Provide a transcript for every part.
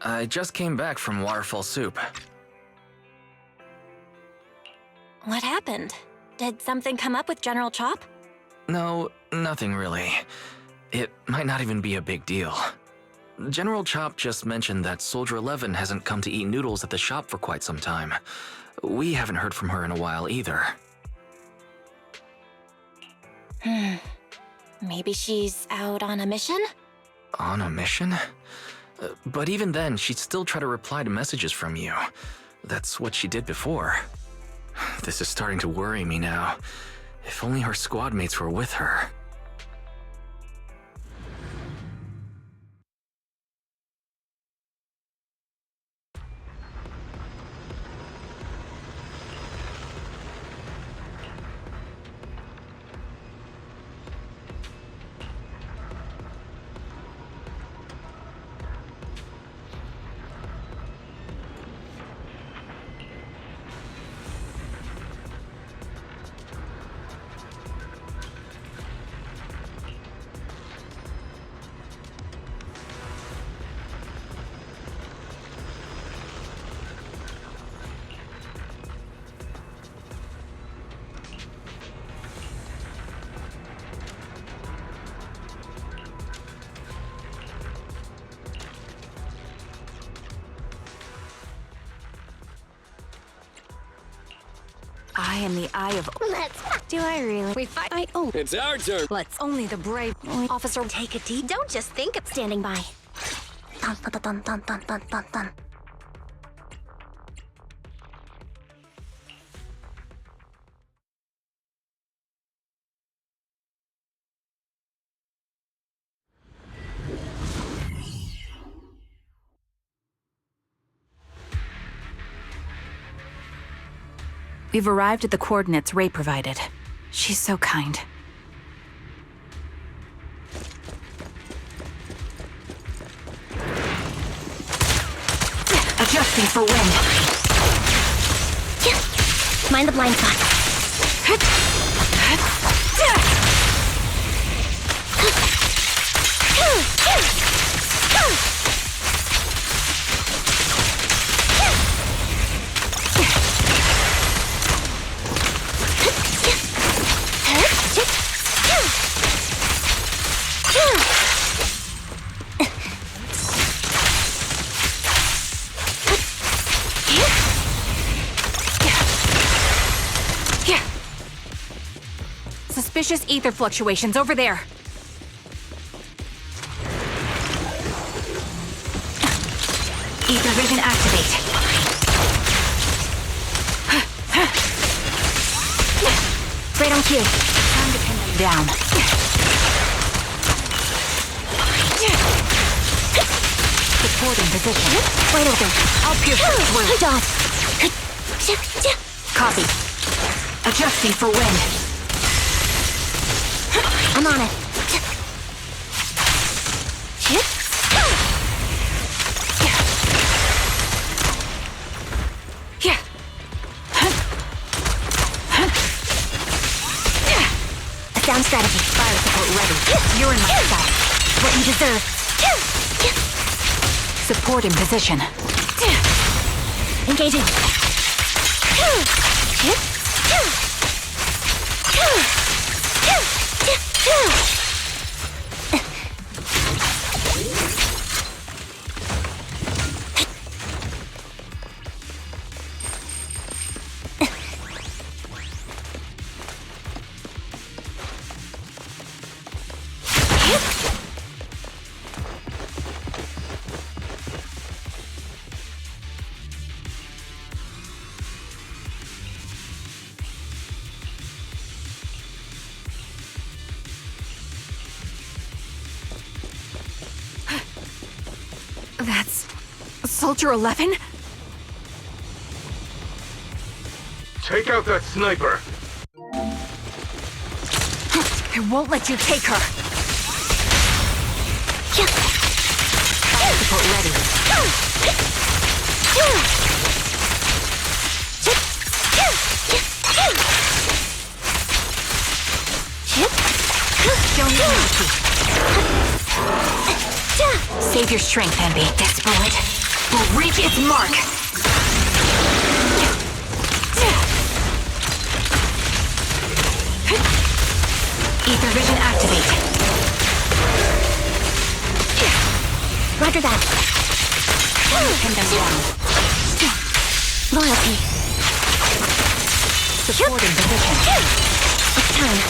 I just came back from Waterfall Soup. What happened? Did something come up with General Chop? No, nothing really. It might not even be a big deal. General Chop just mentioned that Soldier 11 hasn't come to eat noodles at the shop for quite some time. We haven't heard from her in a while either. Maybe she's out on a mission? On a mission? But even then, she'd still try to reply to messages from you. That's what she did before. This is starting to worry me now. If only her squad mates were with her. I am the eye of... Do I really? We fight. Oh, It's our turn. let's only the brave. Officer, take a deep. Don't just think of standing by. Dun, dun, dun, dun, dun, dun, dun, dun. We've arrived at the coordinates Ray provided. She's so kind. Adjusting for wind. Mind the blind spot. Suspicious ether fluctuations over there. Ether vision activate. Right on cue. Time to pin them down. Supporting position. Right open. I'll pierce through. Dodge. Copy. Adjusting for wind. I'm on it. Yeah. A sound strategy. Fire support ready. You're in my sight. What you deserve. Support in position. Engaging. That's... Soldier 11? Take out that sniper! I won't let you take her. Fire support ready. Show me mercy. Save your strength, Anby. Desperate. will reach its mark. Ether vision activate. Roger that. Pin them down. Loyalty. Supporting position. It's time.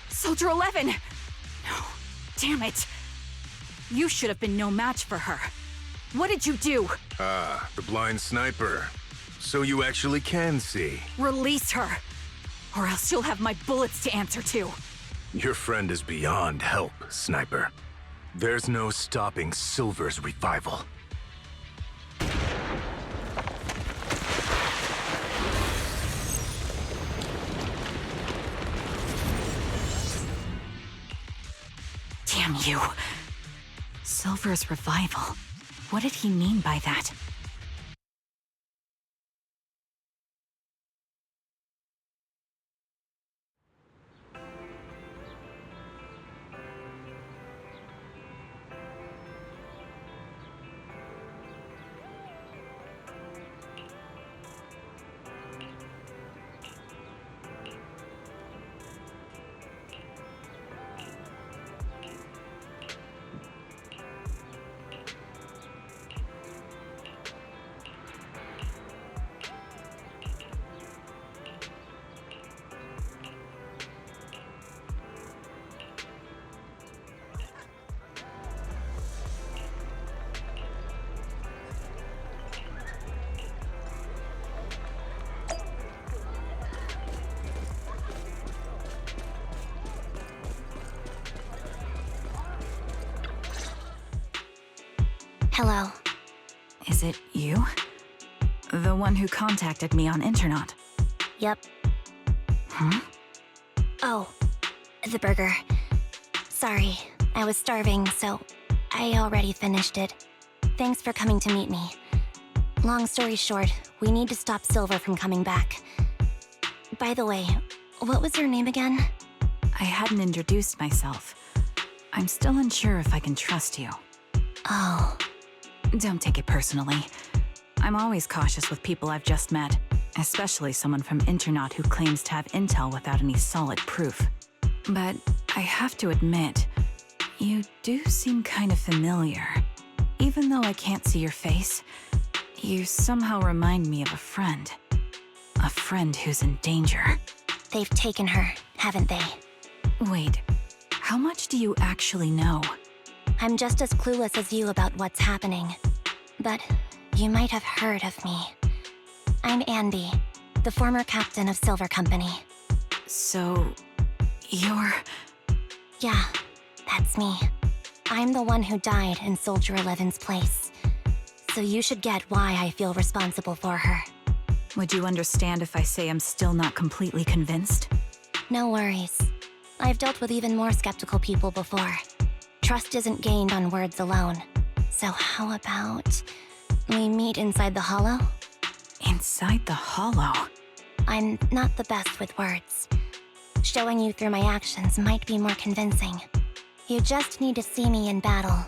Soldier 11! No, damn it. You should have been no match for her. What did you do? Ah, the blind sniper. So you actually can see. Release her, or else you'll have my bullets to answer to. Your friend is beyond help, Sniper. There's no stopping Silver's revival. Damn you. Silver's revival. What did he mean by that? Hello. Is it you? The one who contacted me on Internet? Yep. Huh? Oh, the burger. Sorry, I was starving, so I already finished it. Thanks for coming to meet me. Long story short, we need to stop Silver from coming back. By the way, what was your name again? I hadn't introduced myself. I'm still unsure if I can trust you. Oh. Don't take it personally. I'm always cautious with people I've just met, especially someone from Internet who claims to have intel without any solid proof. But I have to admit, you do seem kind of familiar. Even though I can't see your face, you somehow remind me of a friend. A friend who's in danger. They've taken her, haven't they? Wait, how much do you actually know? I'm just as clueless as you about what's happening. But you might have heard of me. I'm Anby, the former captain of Silver Company. So, you're... Yeah, that's me. I'm the one who died in Soldier 11's place. So you should get why I feel responsible for her. Would you understand if I say I'm still not completely convinced? No worries. I've dealt with even more skeptical people before. Trust isn't gained on words alone. So how about we meet inside the hollow? Inside the hollow? I'm not the best with words. Showing you through my actions might be more convincing. You just need to see me in battle.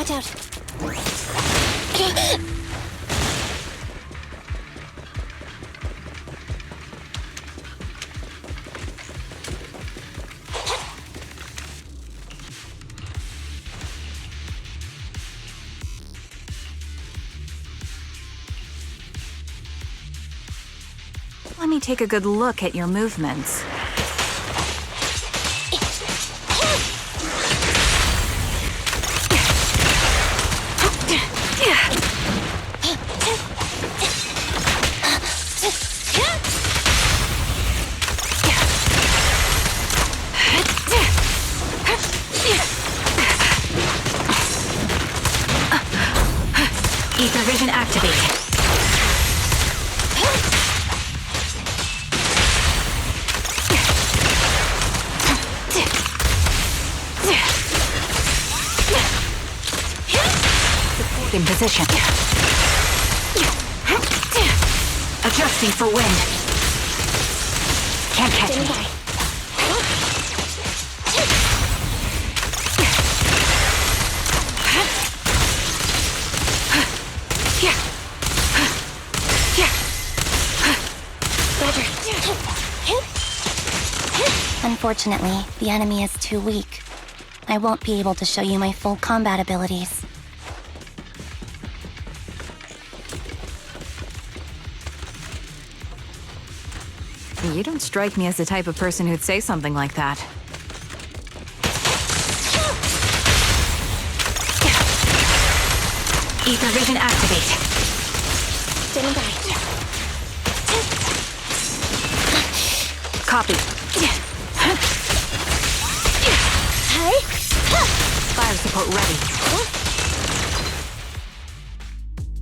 Watch out. Let me take a good look at your movements. Ether vision activate. In position. Adjusting for wind. Can't catch me. Roger. Unfortunately, the enemy is too weak. I won't be able to show you my full combat abilities. You don't strike me as the type of person who'd say something like that. Ether vision activate. Standing by. Copy. Hey? Fire support ready.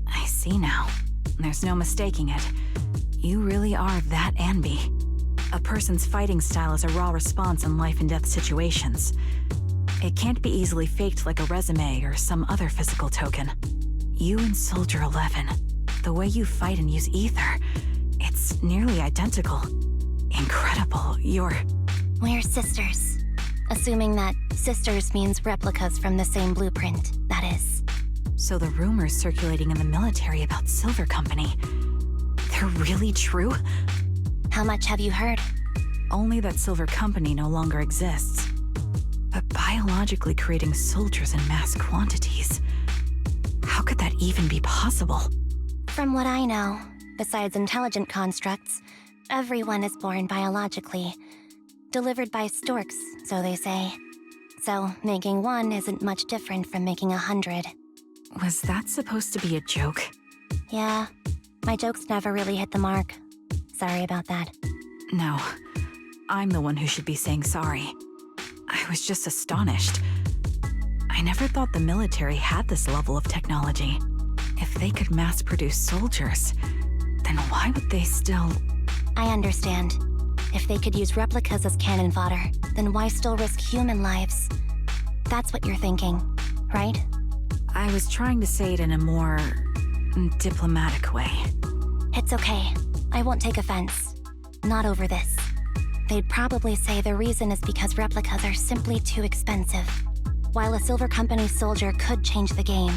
I see now. There's no mistaking it. You really are that Anby. A person's fighting style is a raw response in life and death situations. It can't be easily faked like a resume or some other physical token. You and Soldier 11, the way you fight and use ether, it's nearly identical. Incredible, We're sisters. Assuming that sisters means replicas from the same blueprint, that is. So the rumors circulating in the military about Silver Company, they're really true? How much have you heard? Only that Silver Company no longer exists. But biologically creating soldiers in mass quantities, how could that even be possible? From what I know, besides intelligent constructs, everyone is born biologically. Delivered by storks, so they say. So making one isn't much different from making 100. Was that supposed to be a joke? Yeah, my jokes never really hit the mark. Sorry about that. No, I'm the one who should be saying sorry. I was just astonished. I never thought the military had this level of technology. If they could mass produce soldiers, then why would they still... I understand. If they could use replicas as cannon fodder, then why still risk human lives? That's what you're thinking, right? I was trying to say it in a more... diplomatic way. It's okay. I won't take offense. Not over this. They'd probably say the reason is because replicas are simply too expensive. While a Silver Company soldier could change the game,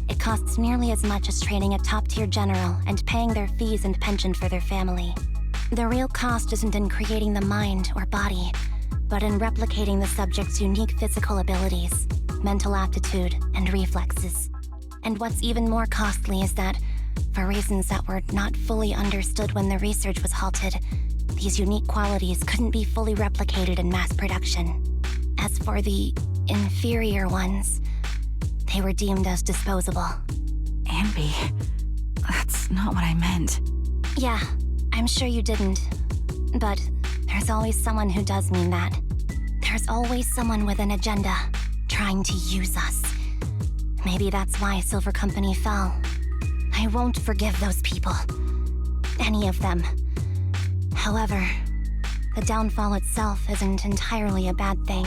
it costs nearly as much as training a top-tier general and paying their fees and pension for their family. The real cost isn't in creating the mind or body, but in replicating the subject's unique physical abilities, mental aptitude, and reflexes. And what's even more costly is that, for reasons that were not fully understood when the research was halted, these unique qualities couldn't be fully replicated in mass production. As for the inferior ones, they were deemed as disposable. Anby, that's not what I meant. Yeah, I'm sure you didn't. But there's always someone who does mean that. There's always someone with an agenda, trying to use us. Maybe that's why Silver Company fell. I won't forgive those people. Any of them. However, the downfall itself isn't entirely a bad thing.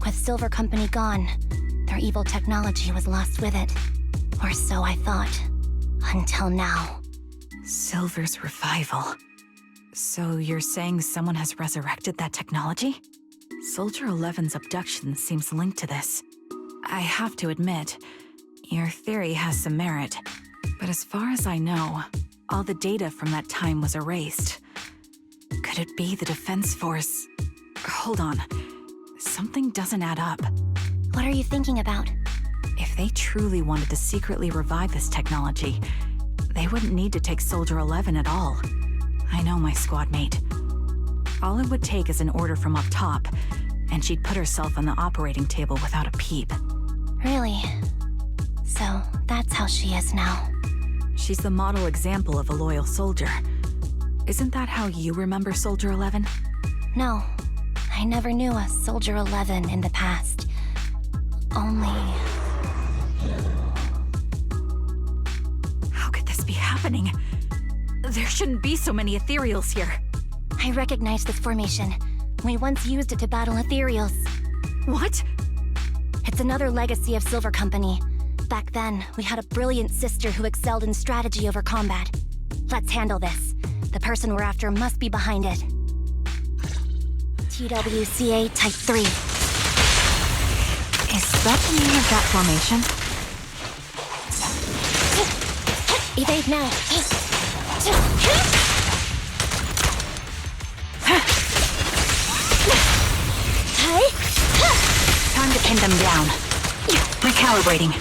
With Silver Company gone, their evil technology was lost with it. Or so I thought. Until now. Silver's revival. So you're saying someone has resurrected that technology? Soldier 11's abduction seems linked to this. I have to admit, Your theory has some merit, but as far as I know, all the data from that time was erased. Could it be the Defense Force? Hold on. Something doesn't add up. What are you thinking about? If they truly wanted to secretly revive this technology, they wouldn't need to take Soldier 11 at all. I know my squad mate. All it would take is an order from up top, and she'd put herself on the operating table without a peep. Really? So, that's how she is now. She's the model example of a loyal soldier. Isn't that how you remember Soldier 11? No, I never knew a Soldier 11 in the past. Only... How could this be happening? There shouldn't be so many ethereals here. I recognize this formation. We once used it to battle ethereals. What? It's another legacy of Silver Company. Back then, we had a brilliant sister who excelled in strategy over combat. Let's handle this. The person we're after must be behind it. TWCA Type 3. Is that the name of that formation? Evade now. Time to pin them down. Recalibrating.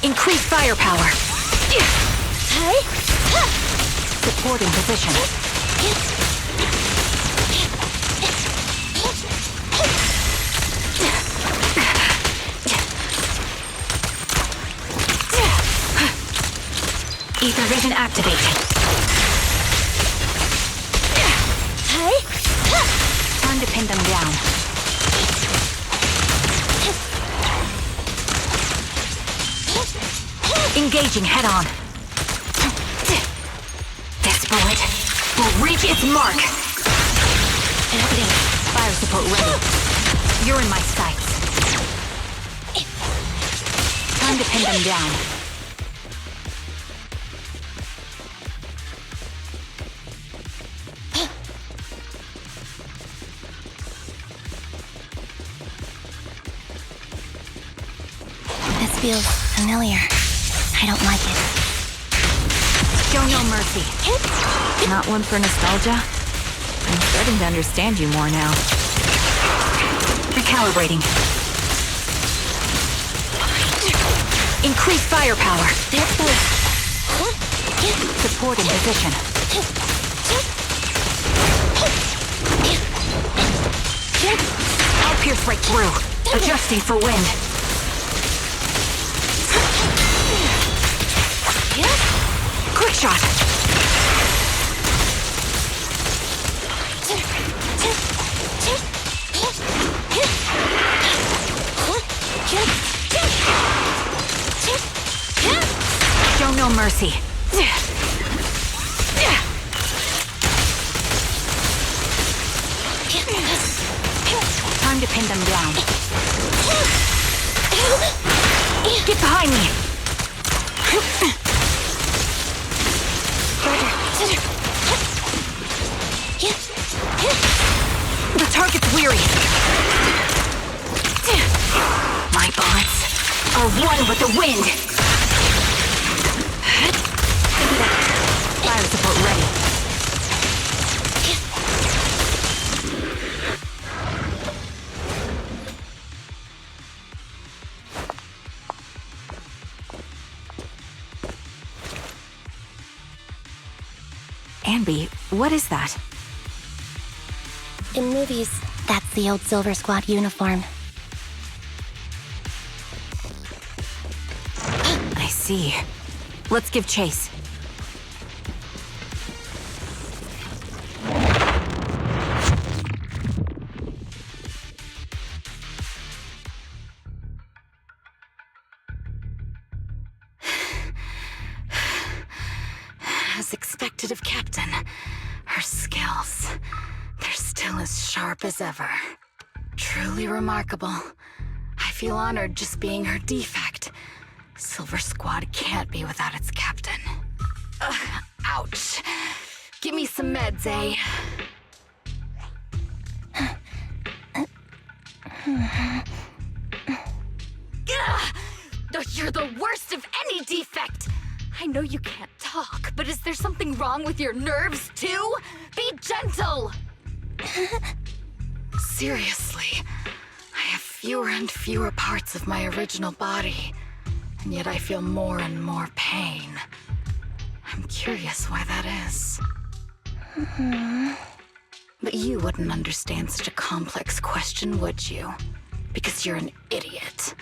Increase firepower. Supporting position. Ether vision activate. Time to pin them down. Engaging head on. This bullet will reach its mark. Fire support ready. You're in my sights. Time to pin them down. This feels familiar. I don't like it. Show no mercy. Not one for nostalgia? I'm starting to understand you more now. Recalibrating. Increase firepower. Support in position. I'll pierce right through. Adjusting for wind. Quick shot! Show no mercy. Time to pin them down. Get behind me! The target's weary. My bullets are one with the wind. Fire support ready. Anby, what is that? In movies, that's the old Silver Squad uniform. I see. Let's give chase. As expected of Captain, her skills, they're still as sharp as ever. Truly remarkable. I feel honored just being her defect. Silver Squad can't be without its captain. Ugh, ouch. Give me some meds, eh? You're the worst of any defect! I know you can't talk, but is there something wrong with your nerves, too? Be gentle! Seriously, I have fewer and fewer parts of my original body, and yet I feel more and more pain. I'm curious why that is. But you wouldn't understand such a complex question, would you? Because you're an idiot.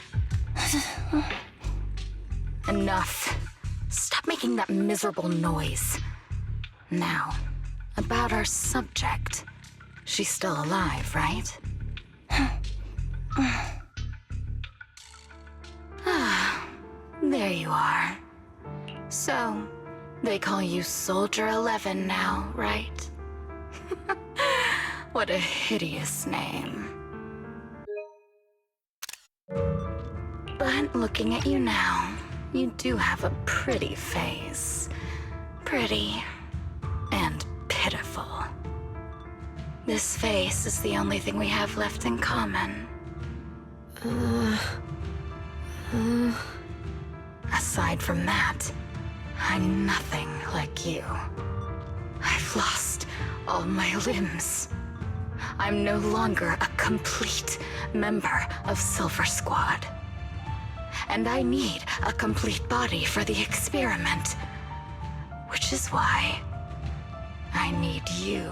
Enough. Stop making that miserable noise. Now, about our subject. She's still alive, right? There you are. So, they call you Soldier 11 now, right? What a hideous name. But looking at you now, you do have a pretty face. Pretty and pitiful. This face is the only thing we have left in common. Aside from that, I'm nothing like you. I've lost all my limbs. I'm no longer a complete member of Silver Squad. And I need a complete body for the experiment. Which is why I need you.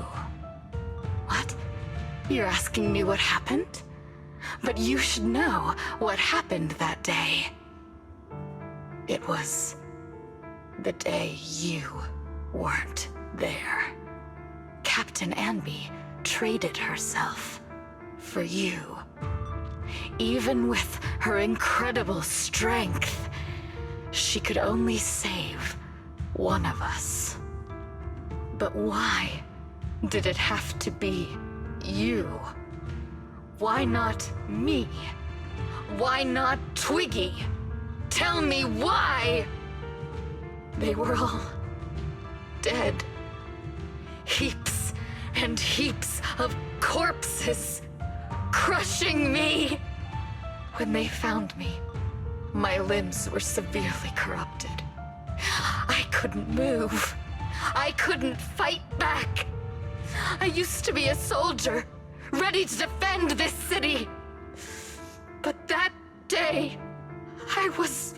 What? You're asking me what happened? But you should know what happened that day. It was the day you weren't there. Captain Anby traded herself for you. Even with her incredible strength, she could only save one of us. But why did it have to be you? Why not me? Why not Twiggy? Tell me why! They were all dead. Heaps and heaps of corpses, crushing me. When they found me, my limbs were severely corrupted. I couldn't move. I couldn't fight back. I used to be a soldier, ready to defend this city. But that day, I was...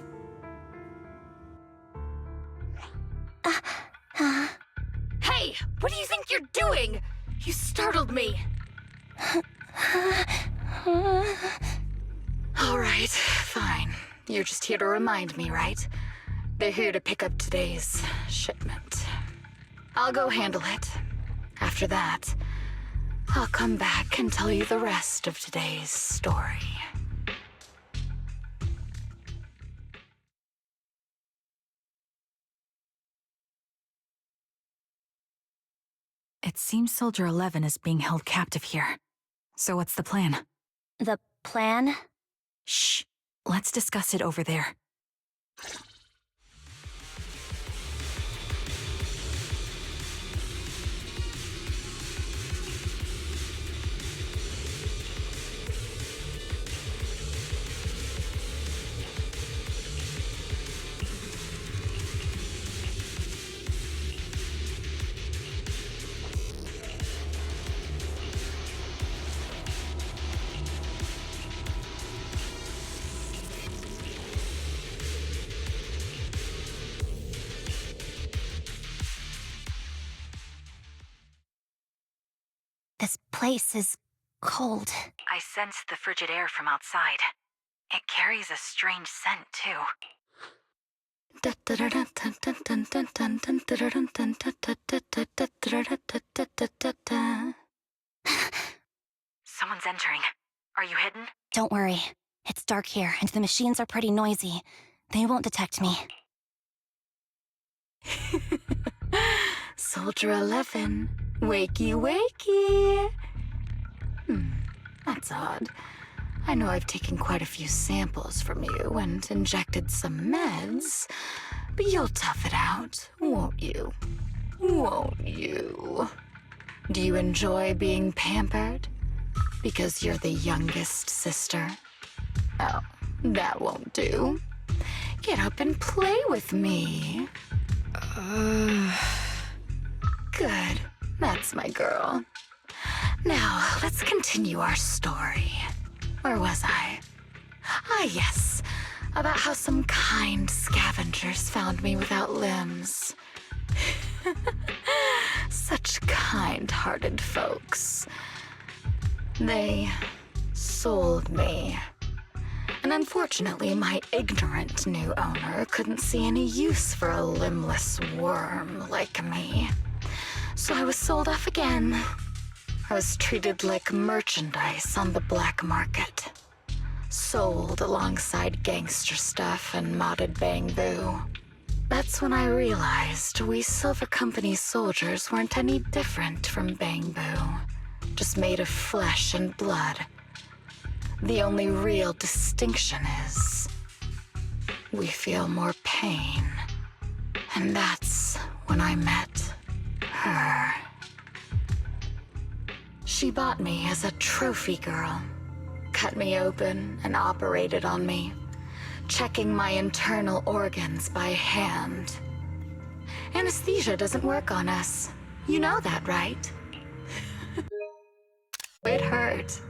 Hey, what do you think you're doing? You startled me. All right, fine. You're just here to remind me, right? They're here to pick up today's shipment. I'll go handle it. After that, I'll come back and tell you the rest of today's story. It seems Soldier 11 is being held captive here. So what's the plan? The plan? Shh. Let's discuss it over there. This place is cold. I sensed the frigid air from outside. It carries a strange scent, too. Someone's entering. Are you hidden? Don't worry. It's dark here, and the machines are pretty noisy. They won't detect me. Soldier 11, wakey wakey. That's odd. I know I've taken quite a few samples from you and injected some meds, but you'll tough it out, won't you? Won't you? Do you enjoy being pampered? Because you're the youngest sister? Oh, that won't do. Get up and play with me. Good. That's my girl. Now, let's continue our story. Where was I? Ah, yes. About how some kind scavengers found me without limbs. Such kind-hearted folks. They sold me. And unfortunately, my ignorant new owner couldn't see any use for a limbless worm like me. So I was sold off again. I was treated like merchandise on the black market. Sold alongside gangster stuff and modded bamboo. That's when I realized we Silver Company soldiers weren't any different from bamboo. Just made of flesh and blood. The only real distinction is we feel more pain. And that's when I met her. She bought me as a trophy girl, cut me open and operated on me, checking my internal organs by hand. Anesthesia doesn't work on us. You know that, right? It hurt.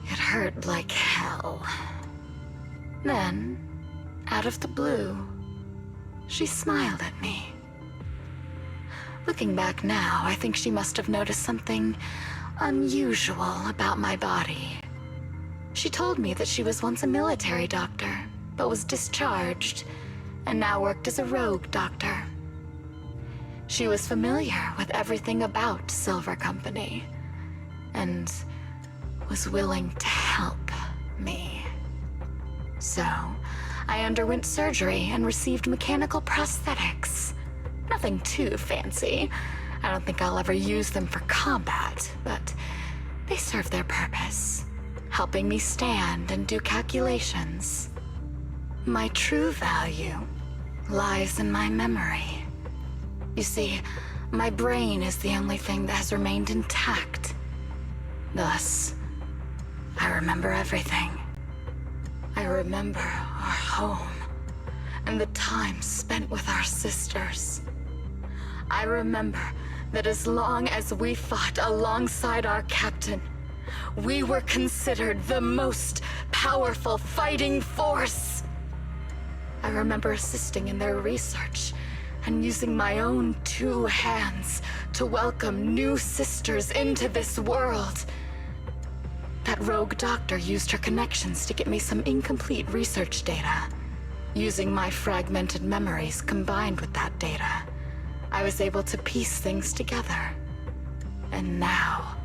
It hurt like hell. Then, out of the blue, she smiled at me. Looking back now, I think she must have noticed something unusual about my body. She told me that she was once a military doctor, but was discharged, and now worked as a rogue doctor. She was familiar with everything about Silver Company, and was willing to help me. So, I underwent surgery and received mechanical prosthetics. Nothing too fancy. I don't think I'll ever use them for combat, but they serve their purpose, helping me stand and do calculations. My true value lies in my memory. You see, my brain is the only thing that has remained intact. Thus, I remember everything. I remember our home and the time spent with our sisters. I remember that as long as we fought alongside our captain, we were considered the most powerful fighting force. I remember assisting in their research and using my own 2 hands to welcome new sisters into this world. That rogue doctor used her connections to get me some incomplete research data. Using my fragmented memories combined with that data, I was able to piece things together. And now,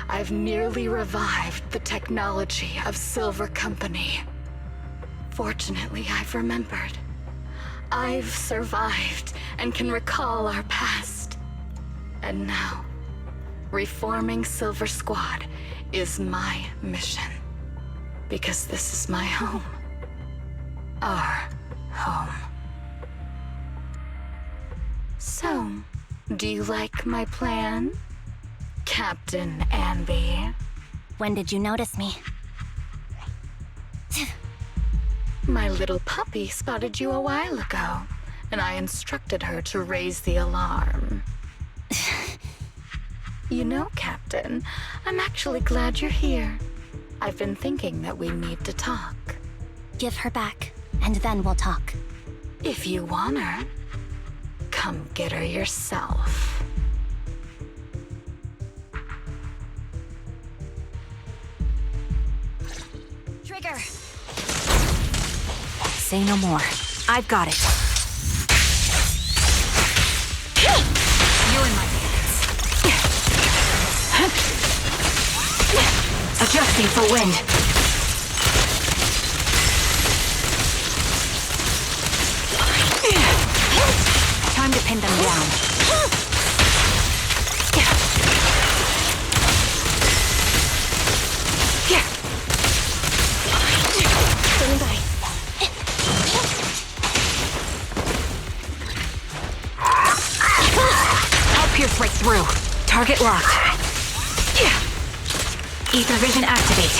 I've nearly revived the technology of Silver Company. Fortunately, I've remembered. I've survived and can recall our past. And now, reforming Silver Squad is my mission. Because this is my home. Our home. So, do you like my plan, Captain Anby? When did you notice me? My little puppy spotted you a while ago, and I instructed her to raise the alarm. You know, Captain, I'm actually glad you're here. I've been thinking that we need to talk. Give her back, and then we'll talk. If you want her, come get her yourself. Trigger! Say no more. I've got it. You and my pants. Adjusting for wind. Time to pin them down. Target locked. Ether vision activate.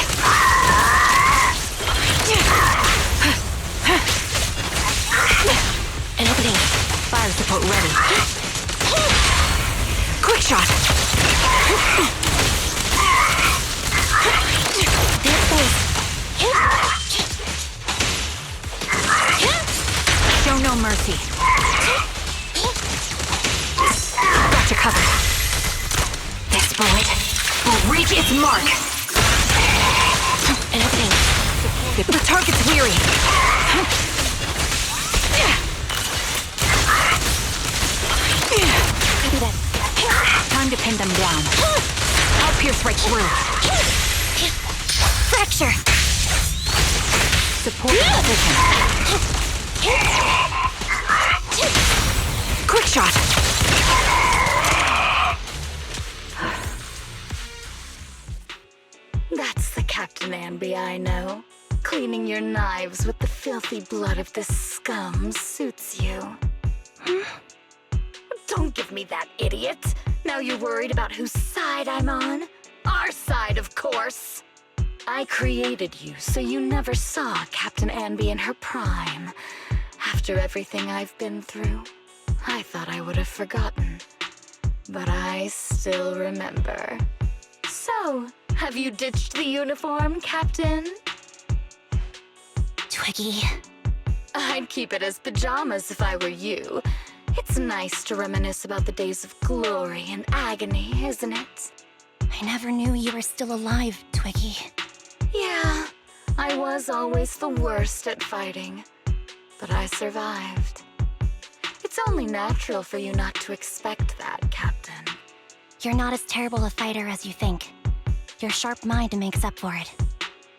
An opening. Fire support ready. Quick shot. Their face. Show no mercy. Gotcha covered. This bullet will reach its mark. An opening. The target's weary. Copy that. Time to pin them down. I'll pierce right through. Fracture. Support position. Quick shot. That's the Captain Anby I know. Cleaning your knives with the filthy blood of this scum suits you. Don't give me that, idiot. Now you're worried about whose side I'm on? Our side, of course. I created you so you never saw Captain Anby in her prime. After everything I've been through, I thought I would have forgotten. But I still remember. So, have you ditched the uniform, Captain? Twiggy. I'd keep it as pajamas if I were you. It's nice to reminisce about the days of glory and agony, isn't it? I never knew you were still alive, Twiggy. Yeah, I was always the worst at fighting. But I survived. It's only natural for you not to expect that, Captain. You're not as terrible a fighter as you think. Your sharp mind makes up for it.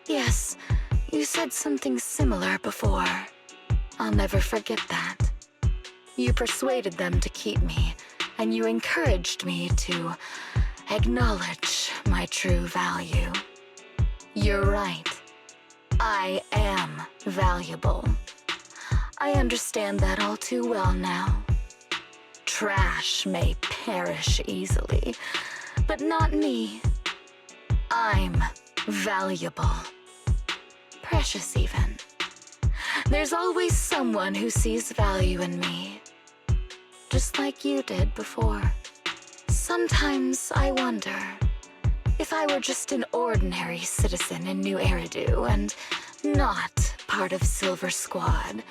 Yes, you said something similar before. I'll never forget that. You persuaded them to keep me, and you encouraged me to acknowledge my true value. You're right. I am valuable. I understand that all too well now. Trash may perish easily, but not me. I'm valuable. Precious even. There's always someone who sees value in me. Just like you did before. Sometimes I wonder if I were just an ordinary citizen in New Eridu and not part of Silver Squad,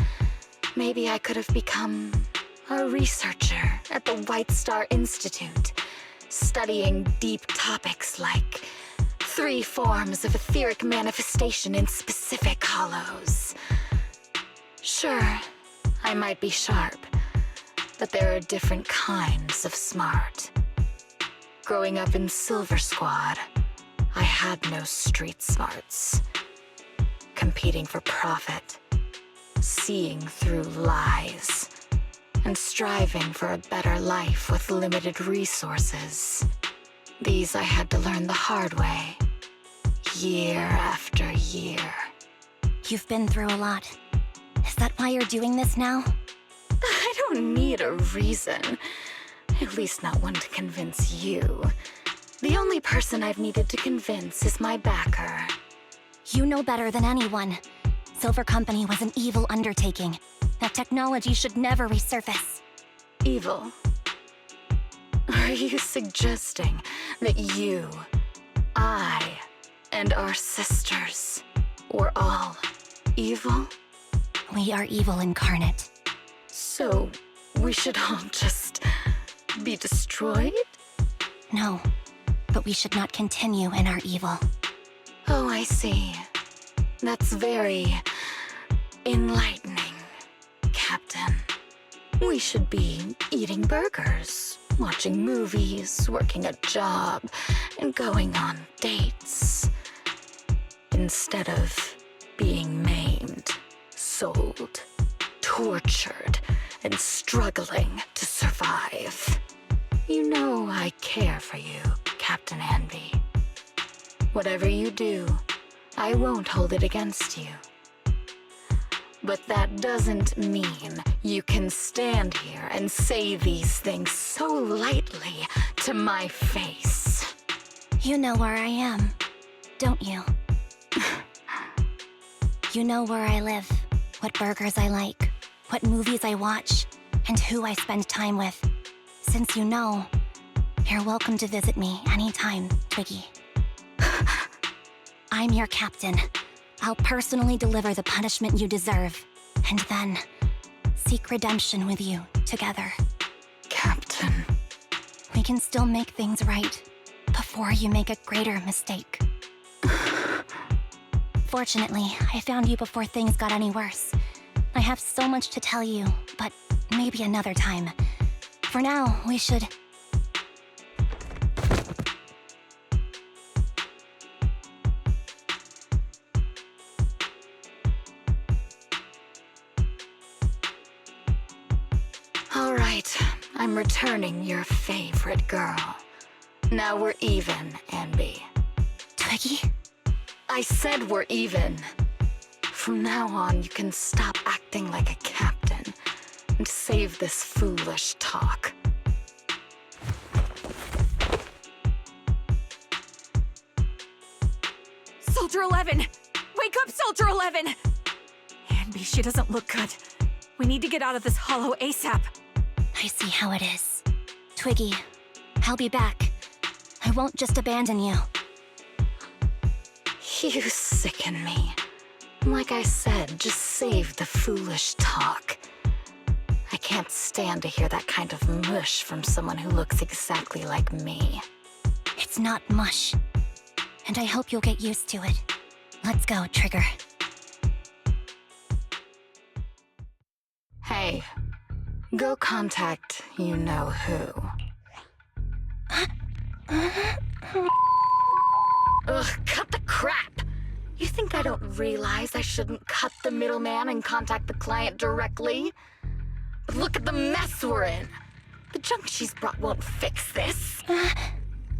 maybe I could have become a researcher at the White Star Institute, studying deep topics like 3 forms of etheric manifestation in specific hollows. Sure, I might be sharp, but there are different kinds of smart. Growing up in Silver Squad, I had no street smarts. Competing for profit, seeing through lies, and striving for a better life with limited resources. These I had to learn the hard way, year after year. You've been through a lot. Is that why you're doing this now? I don't need a reason. At least not one to convince you. The only person I've needed to convince is my backer. You know better than anyone. Silver Company was an evil undertaking. That technology should never resurface. Evil? Are you suggesting that you, I, and our sisters were all evil? We are evil incarnate. So, we should all just be destroyed? No, but we should not continue in our evil. Oh, I see. That's very enlightening, Captain. We should be eating burgers, watching movies, working a job, and going on dates. Instead of being maimed, sold, tortured, and struggling to survive. You know I care for you, Captain Anby. Whatever you do, I won't hold it against you. But that doesn't mean you can stand here and say these things so lightly to my face. You know where I am, don't you? You know where I live, what burgers I like, what movies I watch, and who I spend time with. Since you know, you're welcome to visit me anytime, Twiggy. I'm your captain. I'll personally deliver the punishment you deserve, and then seek redemption with you together. Captain. We can still make things right before you make a greater mistake. Fortunately, I found you before things got any worse. I have so much to tell you, but maybe another time. For now, we should... All right, I'm returning your favorite girl. Now we're even, Anby. Twiggy? I said we're even. From now on, you can stop acting like a captain and save this foolish talk. Soldier 11! Wake up, Soldier 11! Anby, she doesn't look good. We need to get out of this hollow ASAP. I see how it is. Twiggy, I'll be back. I won't just abandon you. You sicken me. Like I said, just save the foolish talk. I can't stand to hear that kind of mush from someone who looks exactly like me. It's not mush. And I hope you'll get used to it. Let's go, Trigger. Hey, go contact you-know-who. Ugh, cut the crap! You think I don't realize I shouldn't cut the middleman and contact the client directly? But look at the mess we're in! The junk she's brought won't fix this.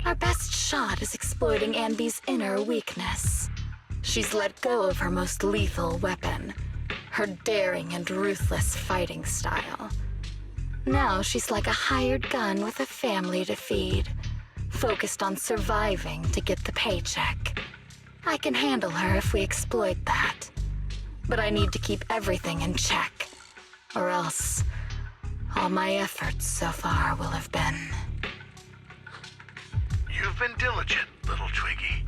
Our best shot is exploiting Anby's inner weakness. She's let go of her most lethal weapon, her daring and ruthless fighting style. Now she's like a hired gun with a family to feed, focused on surviving to get the paycheck. I can handle her if we exploit that. But I need to keep everything in check, or else all my efforts so far will have been... You've been diligent, little Twiggy.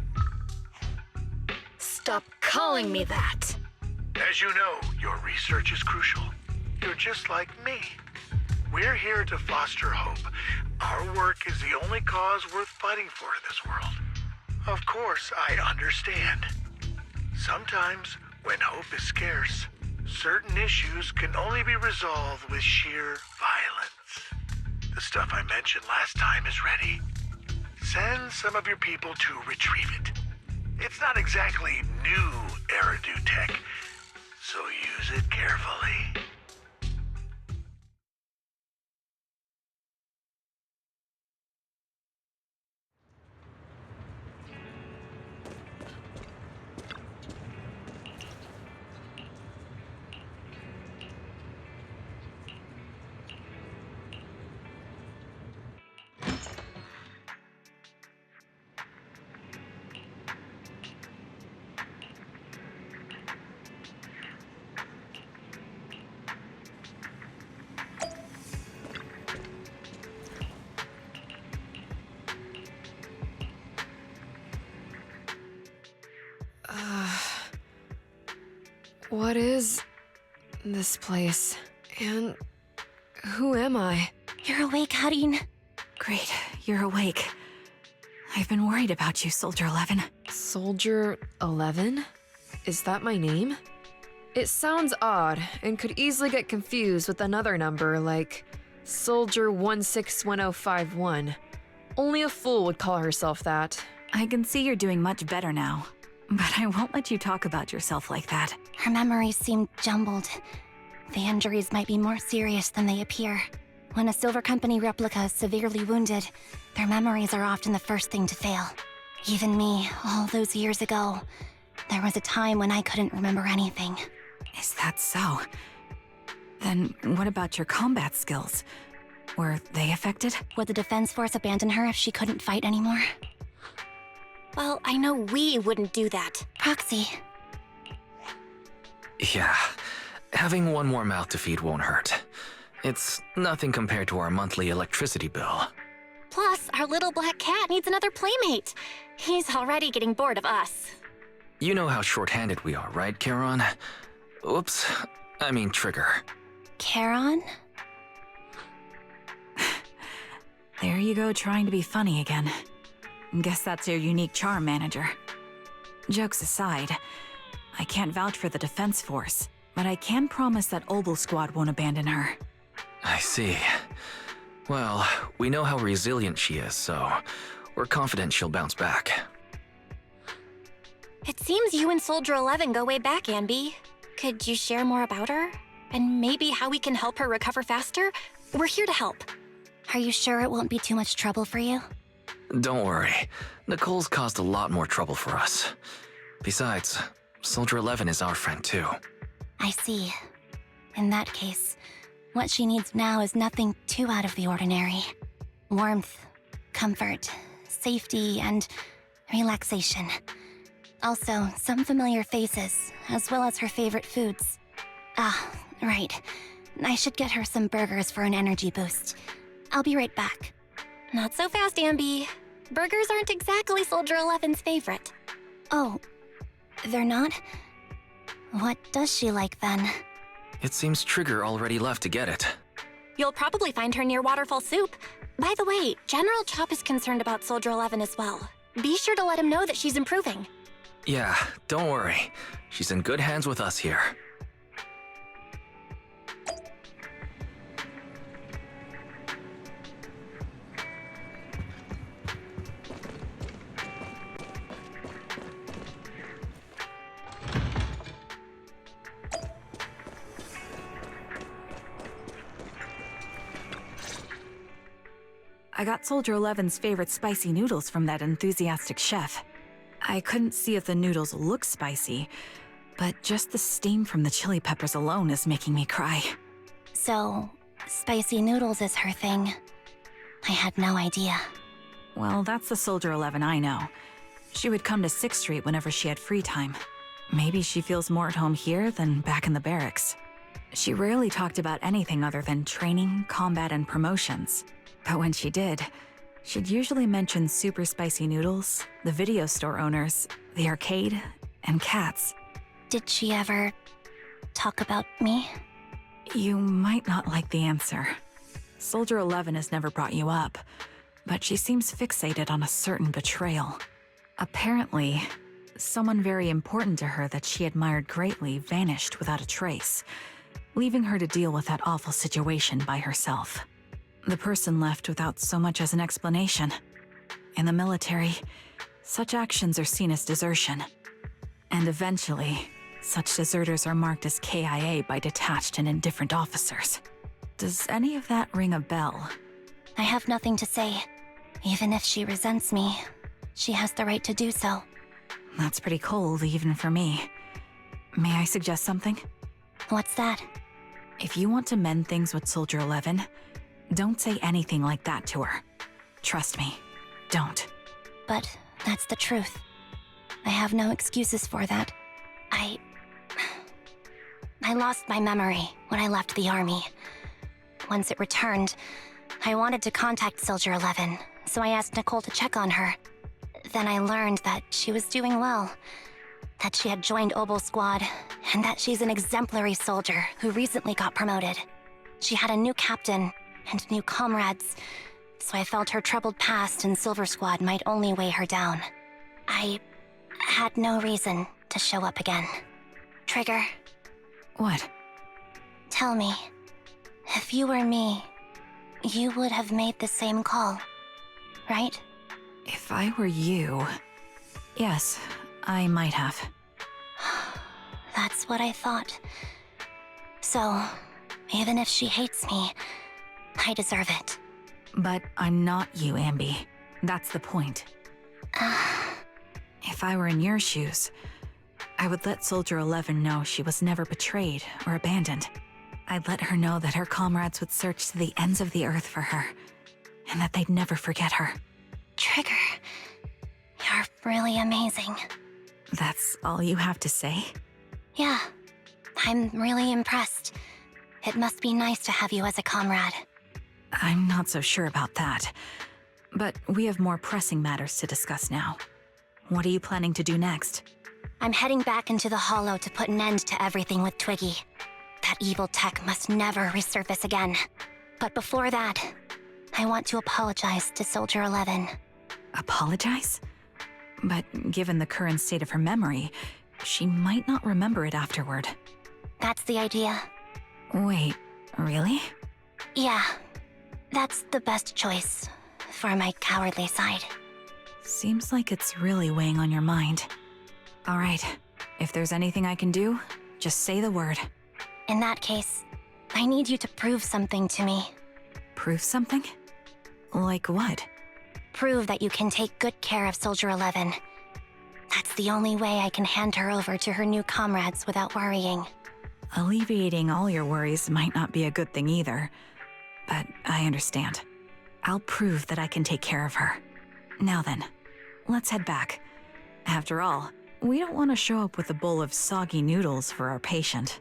Stop calling me that! As you know, your research is crucial. You're just like me. We're here to foster hope. Our work is the only cause worth fighting for in this world. Of course, I understand. Sometimes, when hope is scarce, certain issues can only be resolved with sheer violence. The stuff I mentioned last time is ready. Send some of your people to retrieve it. It's not exactly new Eridu tech, so use it carefully. What is this place? And who am I? You're awake, Harin. Great, you're awake. I've been worried about you, Soldier 11. Soldier 11? Is that my name? It sounds odd and could easily get confused with another number like Soldier 161051. Only a fool would call herself that. I can see you're doing much better now, but I won't let you talk about yourself like that. Her memories seem jumbled. The injuries might be more serious than they appear. When a Silver Company replica is severely wounded, their memories are often the first thing to fail. Even me, all those years ago, there was a time when I couldn't remember anything. Is that so? Then what about your combat skills? Were they affected? Would the Defense Force abandon her if she couldn't fight anymore? Well, I know we wouldn't do that. Proxy. Yeah, having one more mouth to feed won't hurt. It's nothing compared to our monthly electricity bill. Plus, our little black cat needs another playmate. He's already getting bored of us. You know how short-handed we are, right, Charon? Oops, I mean Trigger. Charon? There you go, trying to be funny again. Guess that's your unique charm, manager. Jokes aside, I can't vouch for the Defense Force, but I can promise that Obel Squad won't abandon her. I see. Well, we know how resilient she is, so we're confident she'll bounce back. It seems you and Soldier 11 go way back, Anby. Could you share more about her? And maybe how we can help her recover faster? We're here to help. Are you sure it won't be too much trouble for you? Don't worry. Nicole's caused a lot more trouble for us. Besides, Soldier 11 is our friend too. I see. In that case, what she needs now is nothing too out of the ordinary. Warmth, comfort, safety, and relaxation. Also, some familiar faces, as well as her favorite foods. Ah, right. I should get her some burgers for an energy boost. I'll be right back. Not so fast, Anby. Burgers aren't exactly Soldier 11's favorite. Oh, they're not? What does she like then? It seems Trigger already left to get it. You'll probably find her near Waterfall Soup. By the way, General Chop is concerned about Soldier 11 as well. Be sure to let him know that she's improving. Yeah, don't worry. She's in good hands with us here. I got Soldier 11's favorite spicy noodles from that enthusiastic chef. I couldn't see if the noodles look spicy, but just the steam from the chili peppers alone is making me cry. So, spicy noodles is her thing. I had no idea. Well, that's the Soldier 11 I know. She would come to 6th Street whenever she had free time. Maybe she feels more at home here than back in the barracks. She rarely talked about anything other than training, combat, and promotions. But when she did, she'd usually mention super spicy noodles, the video store owners, the arcade, and cats. Did she ever talk about me? You might not like the answer. Soldier 11 has never brought you up, but she seems fixated on a certain betrayal. Apparently, someone very important to her that she admired greatly vanished without a trace, leaving her to deal with that awful situation by herself. The person left without so much as an explanation. In the military, such actions are seen as desertion. And eventually, such deserters are marked as KIA by detached and indifferent officers. Does any of that ring a bell? I have nothing to say. Even if she resents me, she has the right to do so. That's pretty cold, even for me. May I suggest something? What's that? If you want to mend things with Soldier 11, don't say anything like that to her. Trust me, don't. But that's the truth. I have no excuses for that. I lost my memory when I left the army. Once it returned, I wanted to contact Soldier 11, so I asked Nicole to check on her. Then I learned that she was doing well, that she had joined Obel Squad, and that she's an exemplary soldier who recently got promoted. She had a new captain and new comrades, so I felt her troubled past in Silver Squad might only weigh her down. I had no reason to show up again. Trigger, What? tell me, if you were me, you would have made the same call, right? If I were you... Yes, I might have. That's what I thought. So, even if she hates me, I deserve it. But I'm not you, Anby. That's the point. If I were in your shoes, I would let Soldier 11 know she was never betrayed or abandoned. I'd let her know that her comrades would search to the ends of the earth for her, and that they'd never forget her. Trigger, you're really amazing. That's all you have to say? Yeah, I'm really impressed. It must be nice to have you as a comrade. I'm not so sure about that. But we have more pressing matters to discuss now. What are you planning to do next? I'm heading back into the Hollow to put an end to everything with Twiggy. That evil tech must never resurface again. But before that, I want to apologize to Soldier 11. Apologize? But given the current state of her memory, she might not remember it afterward. That's the idea. Wait, really? Yeah, that's the best choice for my cowardly side. Seems like it's really weighing on your mind. All right, if there's anything I can do, just say the word. In that case, I need you to prove something to me. Prove something? Like what? Prove that you can take good care of Soldier 11. That's the only way I can hand her over to her new comrades without worrying. Alleviating all your worries might not be a good thing either, but I understand. I'll prove that I can take care of her. Now then, let's head back. After all, we don't want to show up with a bowl of soggy noodles for our patient.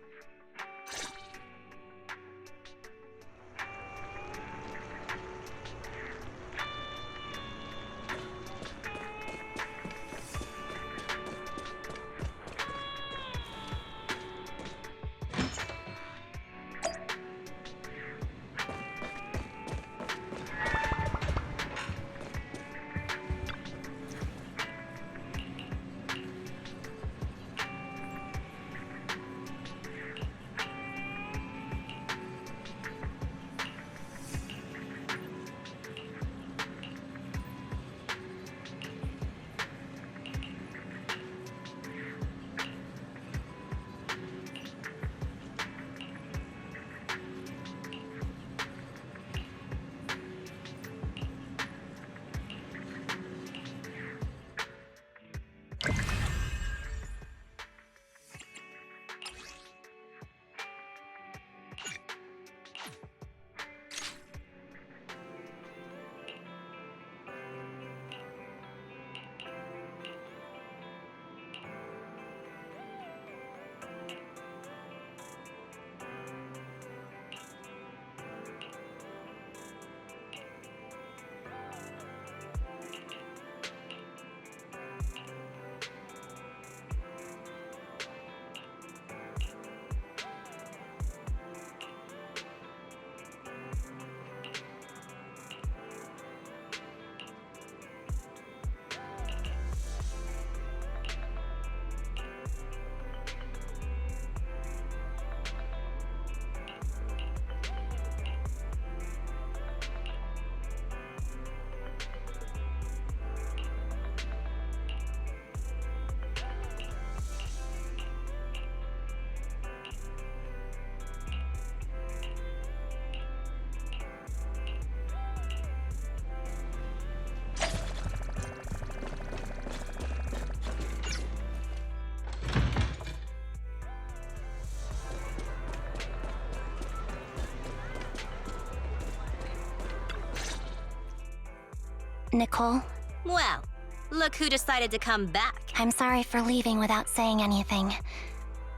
Nicole, Well, look who decided to come back. I'm sorry for leaving without saying anything.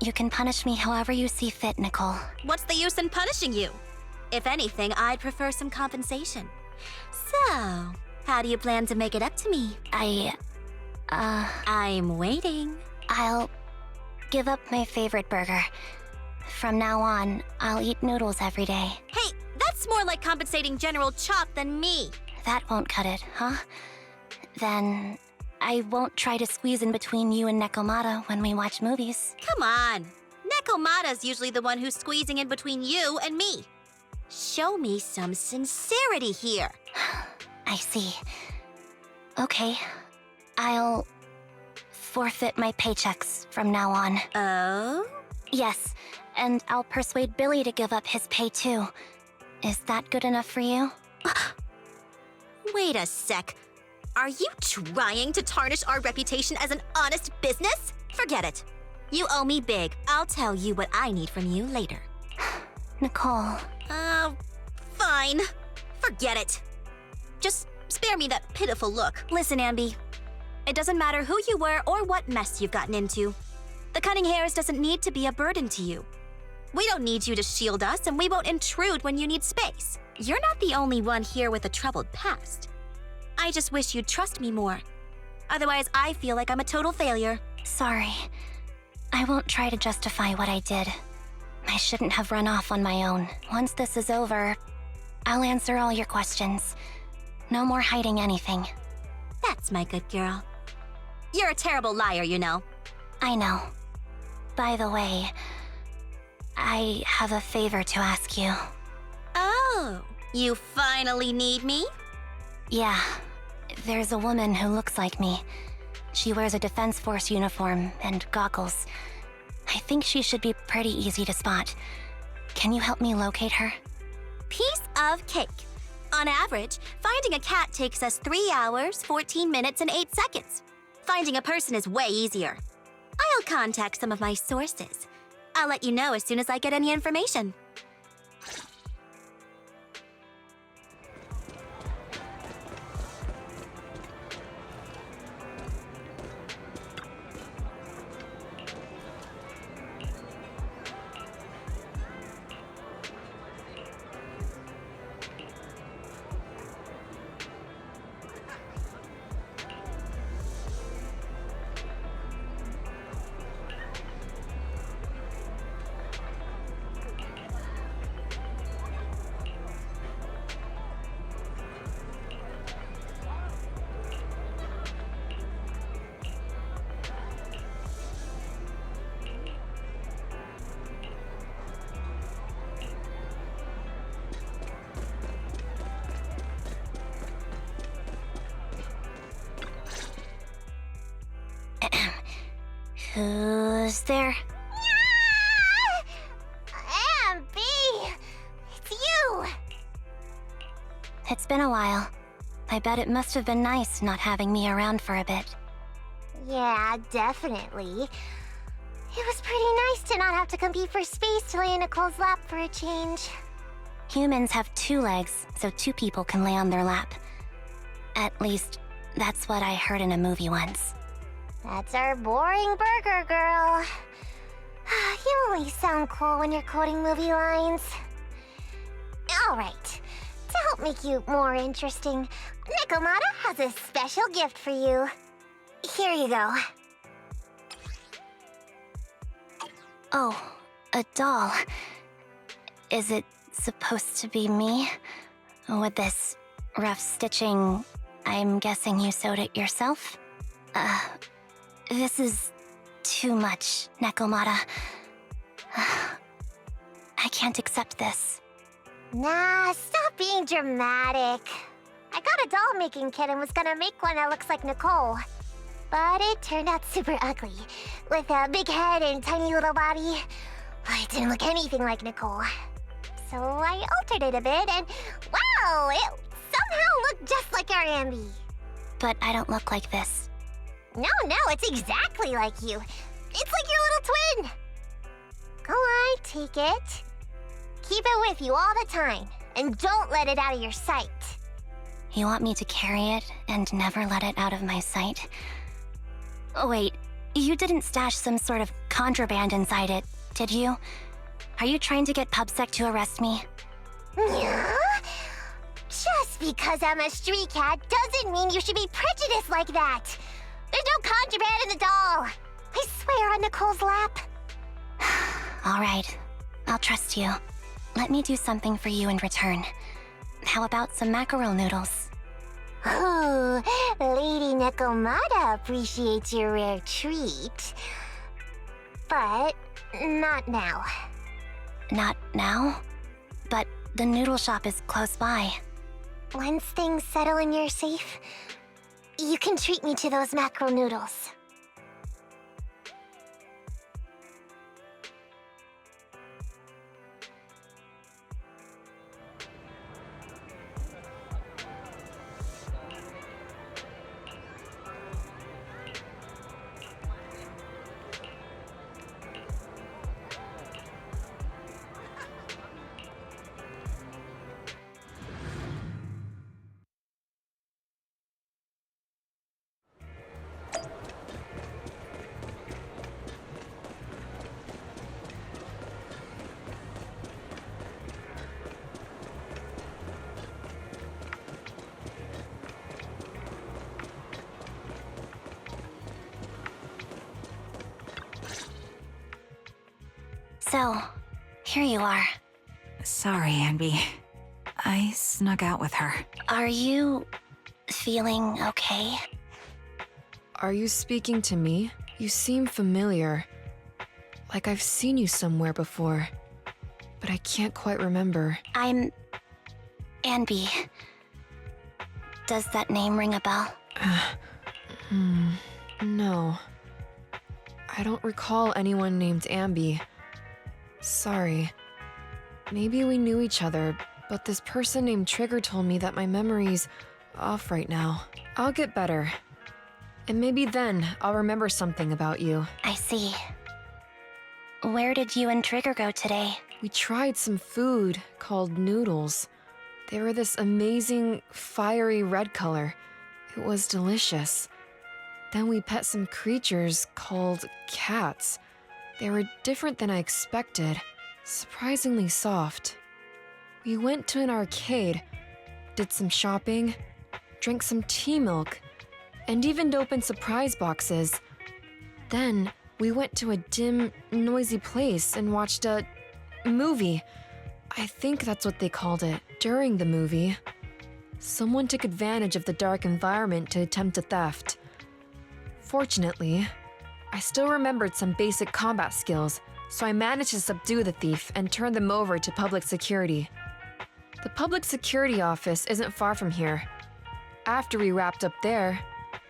You can punish me however you see fit, Nicole. What's the use in punishing you? If anything, I'd prefer some compensation. So, how do you plan to make it up to me? I'm waiting. I'll give up my favorite burger. From now on, I'll eat noodles every day. Hey, that's more like compensating General Chop than me. That won't cut it, huh? Then I won't try to squeeze in between you and Nekomata when we watch movies. Come on. Nekomata's usually the one who's squeezing in between you and me. Show me some sincerity here. I see. Okay, I'll forfeit my paychecks from now on. Oh? Yes, and I'll persuade Billy to give up his pay too. Is that good enough for you? Wait a sec. Are you trying to tarnish our reputation as an honest business? Forget it. You owe me big. I'll tell you what I need from you later. Nicole. Fine. Forget it. Just spare me that pitiful look. Listen, Anby. It doesn't matter who you were or what mess you've gotten into. The cutting hairs doesn't need to be a burden to you. We don't need you to shield us, and we won't intrude when you need space. You're not the only one here with a troubled past. I just wish you'd trust me more. Otherwise, I feel like I'm a total failure. Sorry. I won't try to justify what I did. I shouldn't have run off on my own. Once this is over, I'll answer all your questions. No more hiding anything. That's my good girl. You're a terrible liar, you know. I know. By the way, I have a favor to ask you. Oh, you finally need me? Yeah. There's a woman who looks like me. She wears a Defense Force uniform and goggles. I think she should be pretty easy to spot. Can you help me locate her? Piece of cake. On average, finding a cat takes us 3 hours, 14 minutes, and 8 seconds. Finding a person is way easier. I'll contact some of my sources. I'll let you know as soon as I get any information. Who's there? Anby! It's you! It's been a while. I bet it must have been nice not having me around for a bit. Yeah, definitely. It was pretty nice to not have to compete for space to lay in Nicole's lap for a change. Humans have 2 legs, so 2 people can lay on their lap. At least, that's what I heard in a movie once. That's our boring burger girl. You only sound cool when you're quoting movie lines. Alright, to help make you more interesting, Nikomata has a special gift for you. Here you go. Oh, a doll. Is it supposed to be me? With this rough stitching, I'm guessing you sewed it yourself? This is too much, Nekomata. I can't accept this. Nah, stop being dramatic. I got a doll-making kit and was gonna make one that looks like Nicole. But it turned out super ugly, with a big head and tiny little body. It didn't look anything like Nicole. So I altered it a bit and, wow, it somehow looked just like our Anby. But I don't look like this. No, it's exactly like you. It's like your little twin. Go on, take it. Keep it with you all the time, and don't let it out of your sight. You want me to carry it and never let it out of my sight? Oh, wait, you didn't stash some sort of contraband inside it, did you? Are you trying to get PubSec to arrest me? Yeah? Just because I'm a street cat doesn't mean you should be prejudiced like that. There's no contraband in the doll. I swear on Nicole's lap. All right, I'll trust you. Let me do something for you in return. How about some mackerel noodles? Oh, Lady Nikomata appreciates your rare treat. But not now. Not now? But the noodle shop is close by. Once things settle and you're safe, you can treat me to those mackerel noodles. So, here you are. Sorry, Anby. I snuck out with her. Are you feeling okay? Are you speaking to me? You seem familiar. Like I've seen you somewhere before. But I can't quite remember. I'm... Anby. Does that name ring a bell? No. I don't recall anyone named Anby. Sorry. Maybe we knew each other, but this person named Trigger told me that my memory's off right now. I'll get better. And maybe then I'll remember something about you. I see. Where did you and Trigger go today? We tried some food called noodles. They were this amazing, fiery red color. It was delicious. Then we pet some creatures called cats. They were different than I expected, surprisingly soft. We went to an arcade, did some shopping, drank some tea milk, and even opened surprise boxes. Then we went to a dim, noisy place and watched a movie. I think that's what they called it. During the movie, someone took advantage of the dark environment to attempt a theft. Fortunately, I still remembered some basic combat skills, so I managed to subdue the thief and turn them over to public security. The public security office isn't far from here. After we wrapped up there,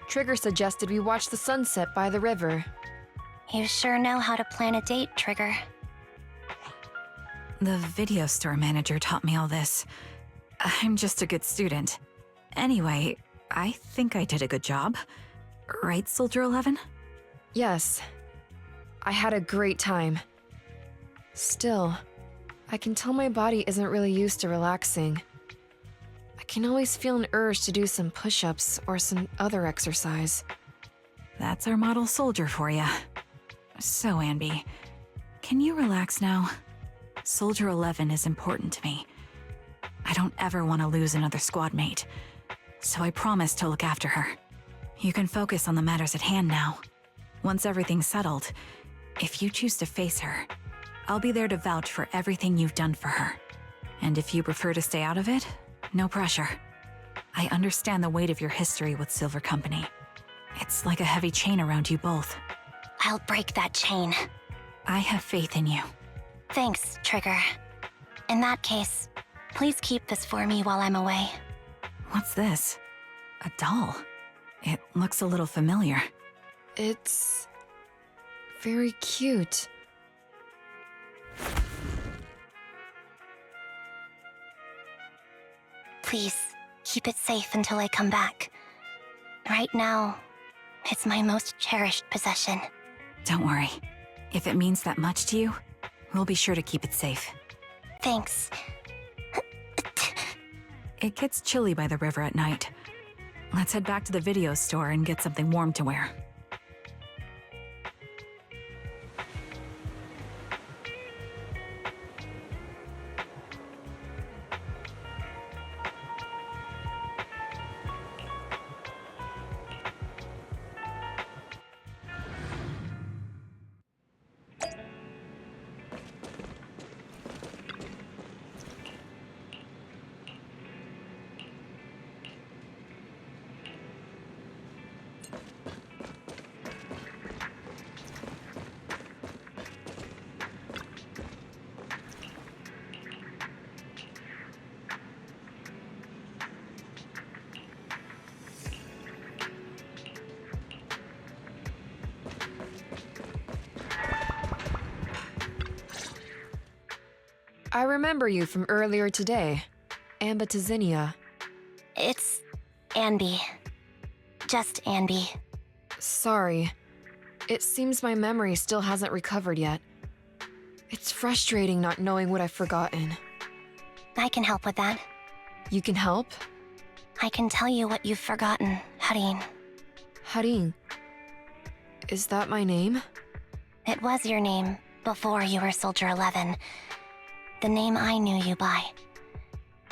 Trigger suggested we watch the sunset by the river. You sure know how to plan a date, Trigger. The video store manager taught me all this. I'm just a good student. Anyway, I think I did a good job. Right, Soldier 11? Yes. I had a great time. Still, I can tell my body isn't really used to relaxing. I can always feel an urge to do some push-ups or some other exercise. That's our model soldier for ya. So, Anby, can you relax now? Soldier 11 is important to me. I don't ever want to lose another squad mate, so I promise to look after her. You can focus on the matters at hand now. Once everything's settled, if you choose to face her, I'll be there to vouch for everything you've done for her. And if you prefer to stay out of it, no pressure. I understand the weight of your history with Silver Company. It's like a heavy chain around you both. I'll break that chain. I have faith in you. Thanks, Trigger. In that case, please keep this for me while I'm away. What's this? A doll? It looks a little familiar. It's very cute. Please, keep it safe until I come back. Right now, it's my most cherished possession. Don't worry. If it means that much to you, we'll be sure to keep it safe. Thanks. It gets chilly by the river at night. Let's head back to the video store and get something warm to wear. I remember you from earlier today. Ambitizinia. It's Anby. Just Anby. Sorry. It seems my memory still hasn't recovered yet. It's frustrating not knowing what I've forgotten. I can help with that. You can help? I can tell you what you've forgotten, Harin. Harin. Is that my name? It was your name before you were Soldier 11. The name I knew you by.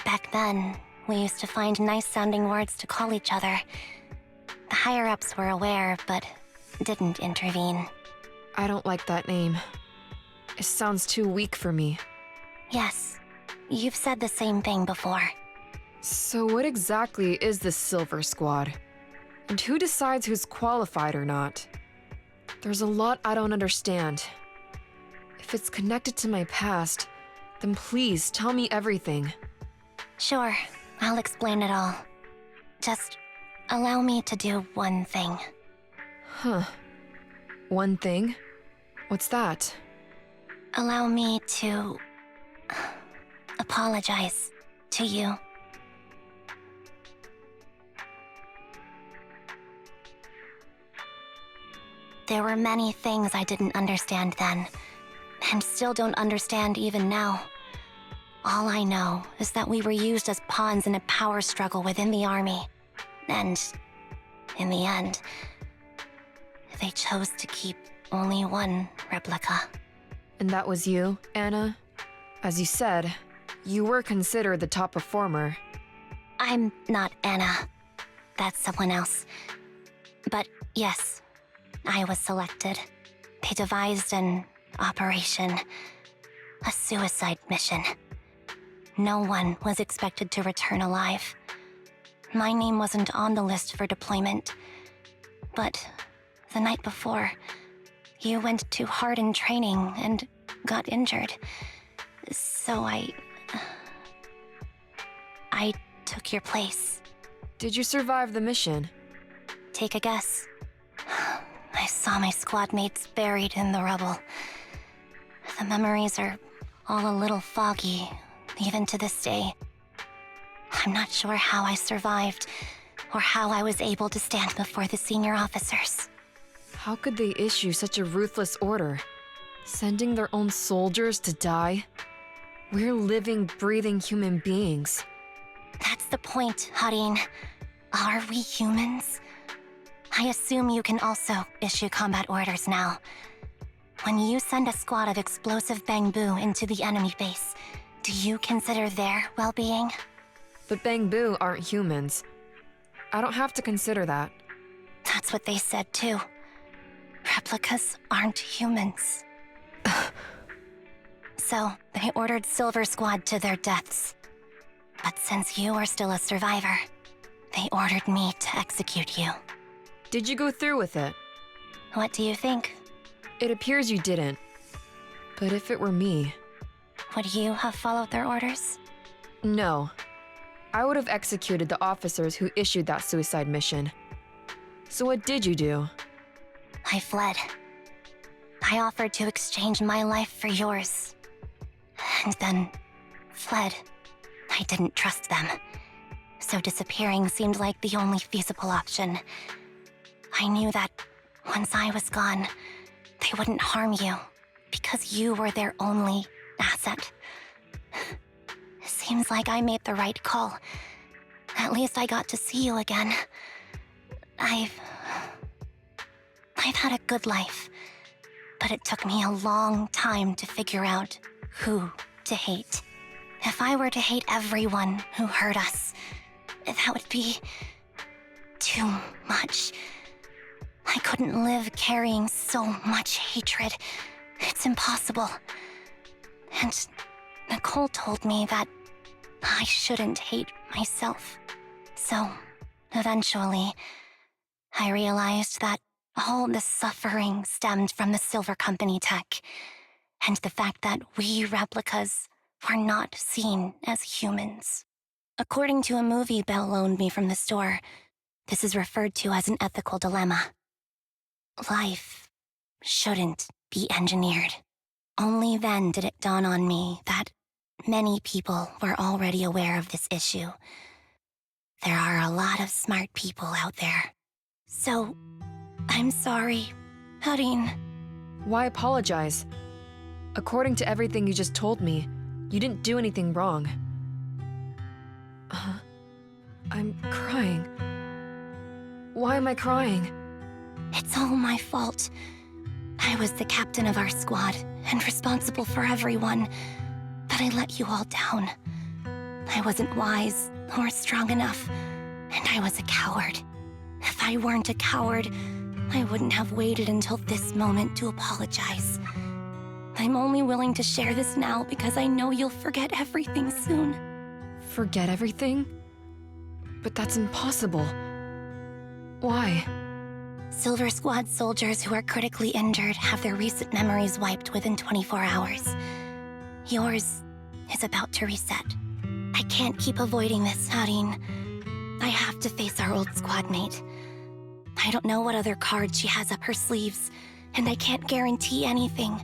Back then, we used to find nice-sounding words to call each other. The higher-ups were aware, but didn't intervene. I don't like that name. It sounds too weak for me. Yes, you've said the same thing before. So what exactly is this Silver Squad? And who decides who's qualified or not? There's a lot I don't understand. If it's connected to my past, then please tell me everything. Sure, I'll explain it all. Just allow me to do one thing. Huh. One thing? What's that? Allow me to apologize to you. There were many things I didn't understand then, and still don't understand even now. All I know is that we were used as pawns in a power struggle within the army, and in the end, they chose to keep only one replica. And that was you, Anna? As you said, you were considered the top performer. I'm not Anna. That's someone else. But yes, I was selected. They devised an operation, a suicide mission. No one was expected to return alive. My name wasn't on the list for deployment. But the night before, you went too hard in training and got injured. So I took your place. Did you survive the mission? Take a guess. I saw my squad mates buried in the rubble. The memories are all a little foggy, even to this day. I'm not sure how I survived, or how I was able to stand before the senior officers. How could they issue such a ruthless order? Sending their own soldiers to die? We're living, breathing human beings. That's the point, Harin. Are we humans? I assume you can also issue combat orders now. When you send a squad of explosive bamboo into the enemy base, do you consider their well-being? But Bangbu aren't humans. I don't have to consider that. That's what they said too. Replicas aren't humans. So, they ordered Silver Squad to their deaths. But since you are still a survivor, they ordered me to execute you. Did you go through with it? What do you think? It appears you didn't. But if it were me... Would you have followed their orders? No. I would have executed the officers who issued that suicide mission. So what did you do? I fled. I offered to exchange my life for yours. And then fled. I didn't trust them. So disappearing seemed like the only feasible option. I knew that once I was gone, they wouldn't harm you, because you were their only asset. Seems like I made the right call. At least I got to see you again. I've had a good life, but it took me a long time to figure out who to hate. If I were to hate everyone who hurt us, that would be too much. I couldn't live carrying so much hatred. It's impossible. And Nicole told me that I shouldn't hate myself. So, eventually, I realized that all the suffering stemmed from the Silver Company tech, and the fact that we replicas were not seen as humans. According to a movie Belle loaned me from the store, this is referred to as an ethical dilemma. Life shouldn't be engineered. Only then did it dawn on me that many people were already aware of this issue. There are a lot of smart people out there. So, I'm sorry, Harin. Why apologize? According to everything you just told me, you didn't do anything wrong. I'm crying. Why am I crying? It's all my fault. I was the captain of our squad and responsible for everyone, but I let you all down. I wasn't wise or strong enough, and I was a coward. If I weren't a coward, I wouldn't have waited until this moment to apologize. I'm only willing to share this now because I know you'll forget everything soon. Forget everything? But that's impossible. Why? Silver Squad soldiers who are critically injured have their recent memories wiped within 24 hours. Yours is about to reset. I can't keep avoiding this, Harin. I have to face our old squad mate. I don't know what other cards she has up her sleeves, and I can't guarantee anything.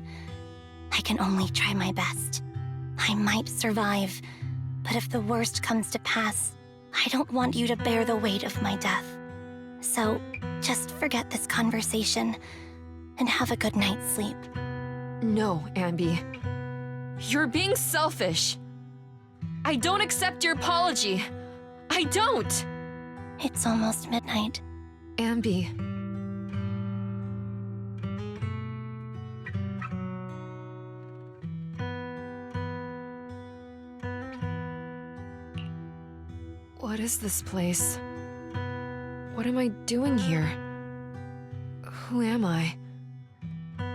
I can only try my best. I might survive, but if the worst comes to pass, I don't want you to bear the weight of my death. So, just forget this conversation, and have a good night's sleep. No, Anby. You're being selfish. I don't accept your apology. I don't! It's almost midnight. Anby. What is this place? What am I doing here? Who am I?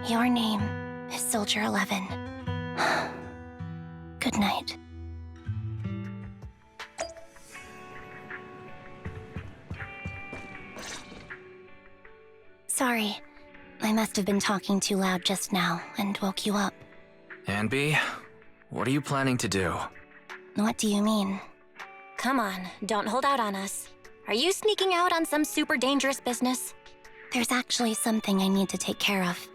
Your name is Soldier 11. Good night. Sorry. I must have been talking too loud just now and woke you up. Anby, what are you planning to do? What do you mean? Come on, don't hold out on us. Are you sneaking out on some super dangerous business? There's actually something I need to take care of.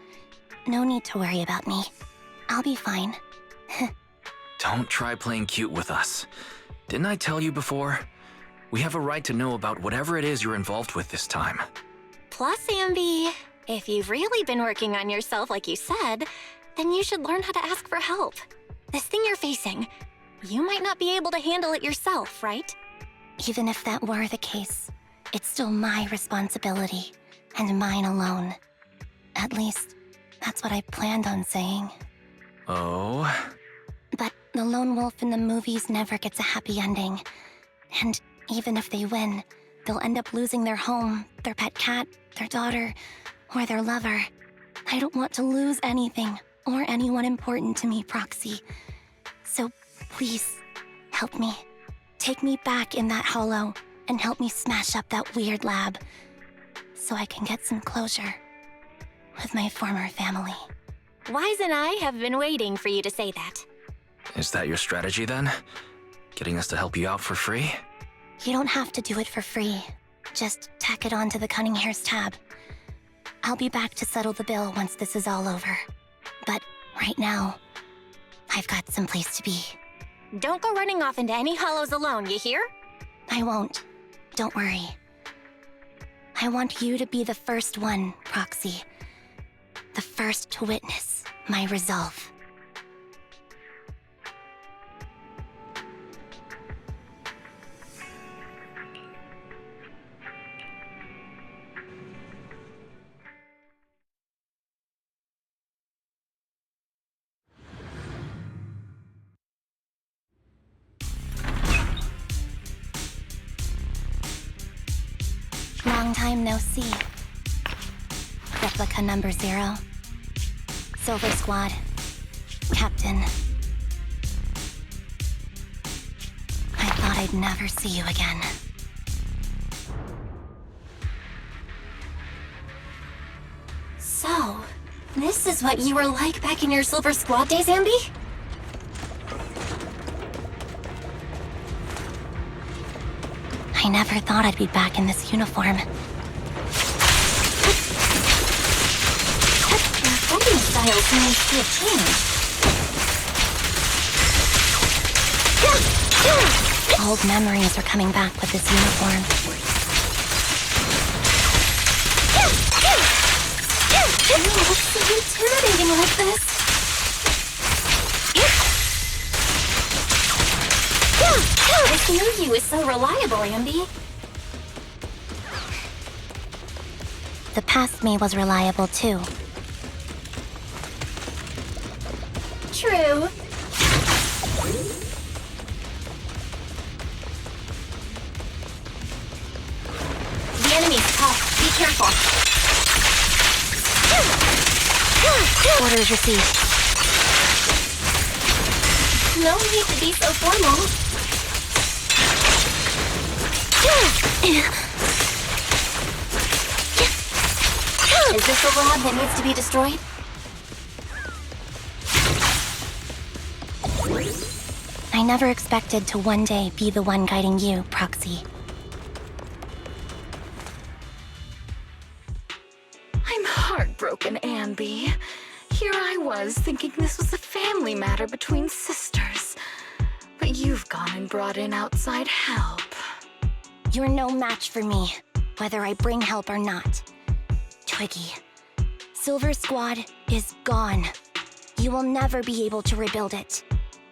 No need to worry about me. I'll be fine. Don't try playing cute with us. Didn't I tell you before? We have a right to know about whatever it is you're involved with this time. Plus, Anby, if you've really been working on yourself like you said, then you should learn how to ask for help. This thing you're facing, you might not be able to handle it yourself, right? Even if that were the case, it's still my responsibility, and mine alone. At least, that's what I planned on saying. Oh? But the lone wolf in the movies never gets a happy ending. And even if they win, they'll end up losing their home, their pet cat, their daughter, or their lover. I don't want to lose anything, or anyone important to me, Proxy. So please, help me. Take me back in that hollow, and help me smash up that weird lab, so I can get some closure with my former family. Wise and I have been waiting for you to say that. Is that your strategy then? Getting us to help you out for free? You don't have to do it for free. Just tack it onto the Cunning Hair's tab. I'll be back to settle the bill once this is all over. But right now, I've got someplace to be. Don't go running off into any hollows alone, you hear? I won't. Don't worry. I want you to be the first one, Proxy. The first to witness my resolve. Long time no see. Replica number 0. Silver Squad. Captain. I thought I'd never see you again. So, this is what you were like back in your Silver Squad days, Anby? I never thought I'd be back in this uniform. Your fighting style seems to have changed. Old memories are coming back with this uniform. What's so intimidating like this? This new you is so reliable, Anby. The past me was reliable too. True. The enemy's tough. Be careful. Orders received. No need to be so formal. Is this the lab that needs to be destroyed? I never expected to one day be the one guiding you, Proxy. I'm heartbroken, Anby. Here I was thinking this was a family matter between sisters. But you've gone and brought in outside help. You're no match for me, whether I bring help or not. Twiggy, Silver Squad is gone. You will never be able to rebuild it.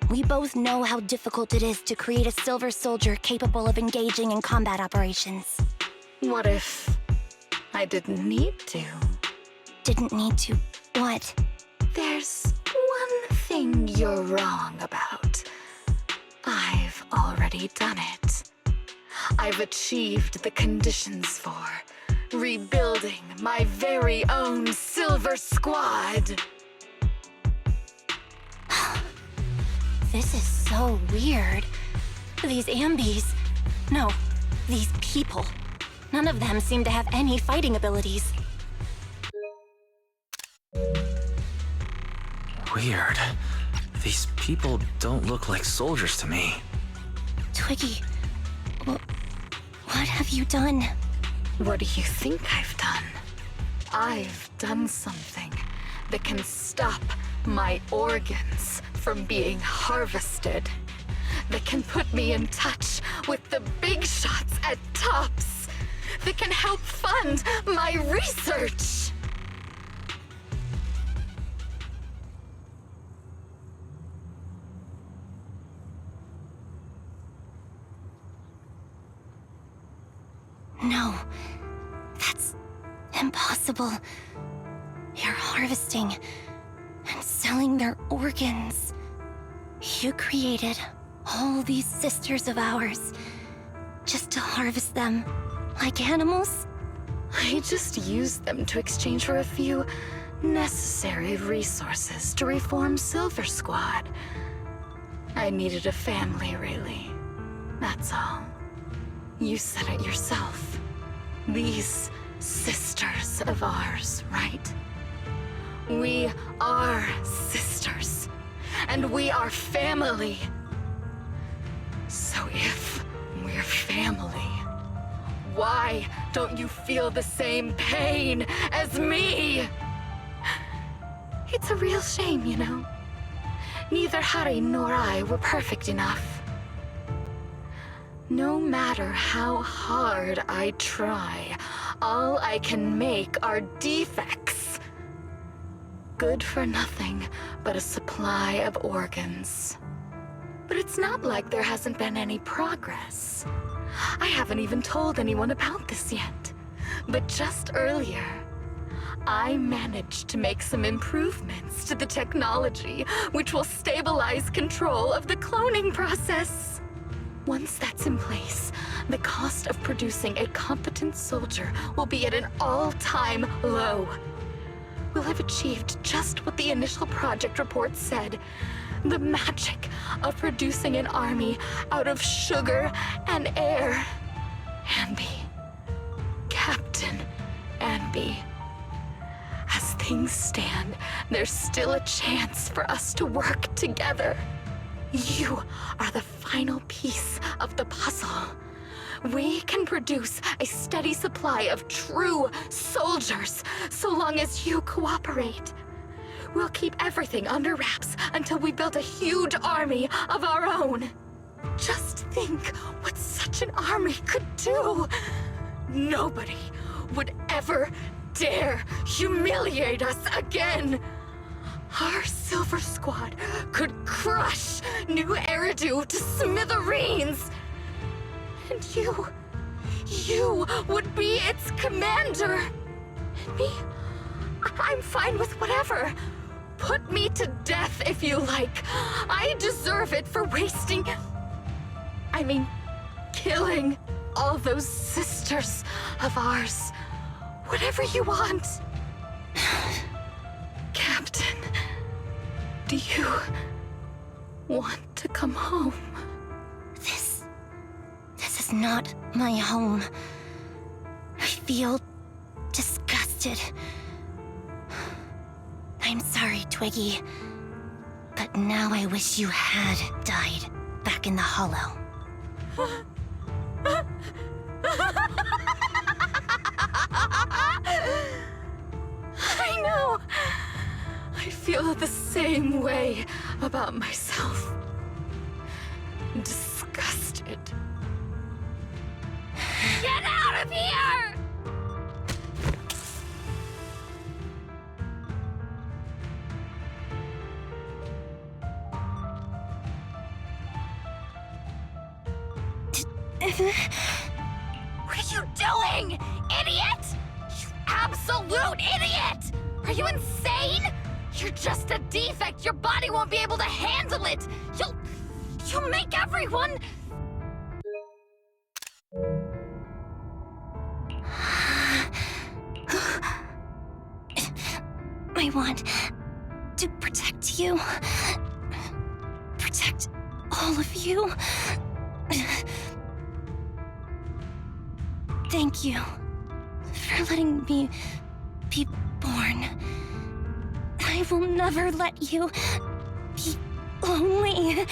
We both know how difficult it is to create a Silver Soldier capable of engaging in combat operations. What if I didn't need to? Didn't need to what? There's one thing you're wrong about. I've already done it. I've achieved the conditions for rebuilding my very own Silver Squad. This is so weird. These Ambys... No, these people. None of them seem to have any fighting abilities. Weird. These people don't look like soldiers to me. Twiggy, what have you done? What do you think I've done? I've done something that can stop my organs from being harvested. That can put me in touch with the big shots at Tops. That can help fund my research. No, that's impossible. You're harvesting and selling their organs. You created all these sisters of ours just to harvest them like animals? I just used them to exchange for a few necessary resources to reform Silver Squad. I needed a family, really. That's all. You said it yourself. These sisters of ours, right? We are sisters, and we are family. So if we're family, why don't you feel the same pain as me? It's a real shame, you know. Neither Harry nor I were perfect enough. No matter how hard I try, all I can make are defects. Good for nothing but a supply of organs. But it's not like there hasn't been any progress. I haven't even told anyone about this yet. But just earlier, I managed to make some improvements to the technology, which will stabilize control of the cloning process. Once that's in place, the cost of producing a competent soldier will be at an all-time low. We'll have achieved just what the initial project report said. The magic of producing an army out of sugar and air. Anby. Captain Anby. As things stand, there's still a chance for us to work together. You are the final piece of the puzzle. We can produce a steady supply of true soldiers so long as you cooperate. We'll keep everything under wraps until we build a huge army of our own. Just think what such an army could do. Nobody would ever dare humiliate us again. Our Silver Squad could crush New Eridu to smithereens. And you would be its commander. And me, I'm fine with whatever. Put me to death if you like. I deserve it for killing all those sisters of ours. Whatever you want. Captain, do you want to come home. This is not my home. I feel disgusted. I'm sorry, Twiggy. But now I wish you had died back in the Hollow. I know. I feel the same way about myself. Disgusted. Get out of here! What are you doing, idiot? You absolute idiot! Are you insane? You're just a defect. Your body won't be able to handle it. You'll make everyone... I want to protect you. Protect all of you. Thank you for letting me be born. I will never let you be lonely.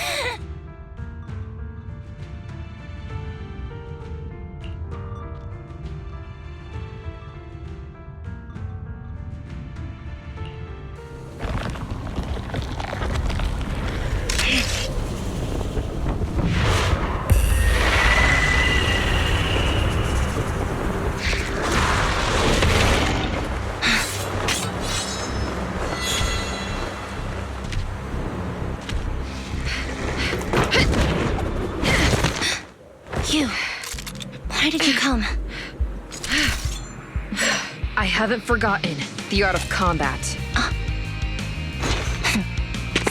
Why did you come? I haven't forgotten the art of combat.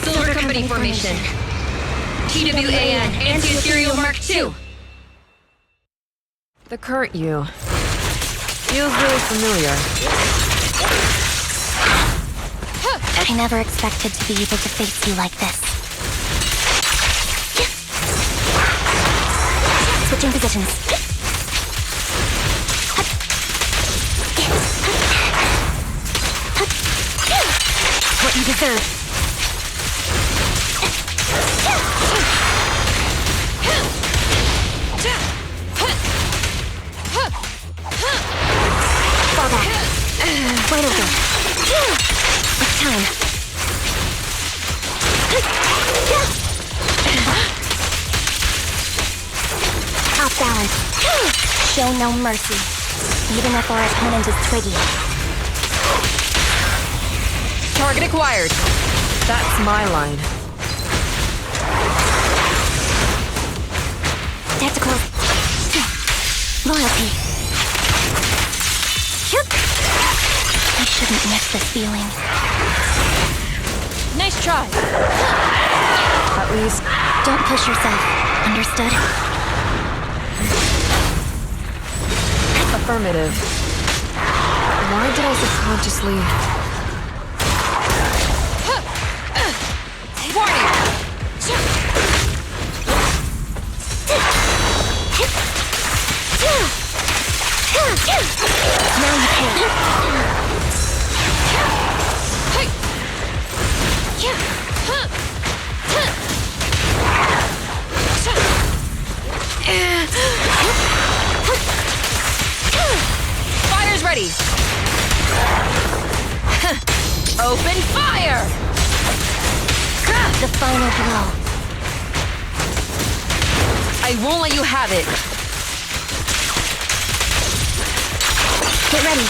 Silver Company formation. TWAN, Anti-Ethereal Mark II. The current you feels really familiar. I never expected to be able to face you like this. Switching positions. What you deserve. Fall back. Wide open. It's time. Off balance. Show no mercy, even if our opponent is Twiggy. Target acquired. That's my line. Tactical. Loyalty. I shouldn't miss this feeling. Nice try. At least, Don't push yourself. Understood? affirmative. Why did I subconsciously... Warning! Now you can. Fire's ready! Open fire! The final blow. I won't let you have it. Get ready.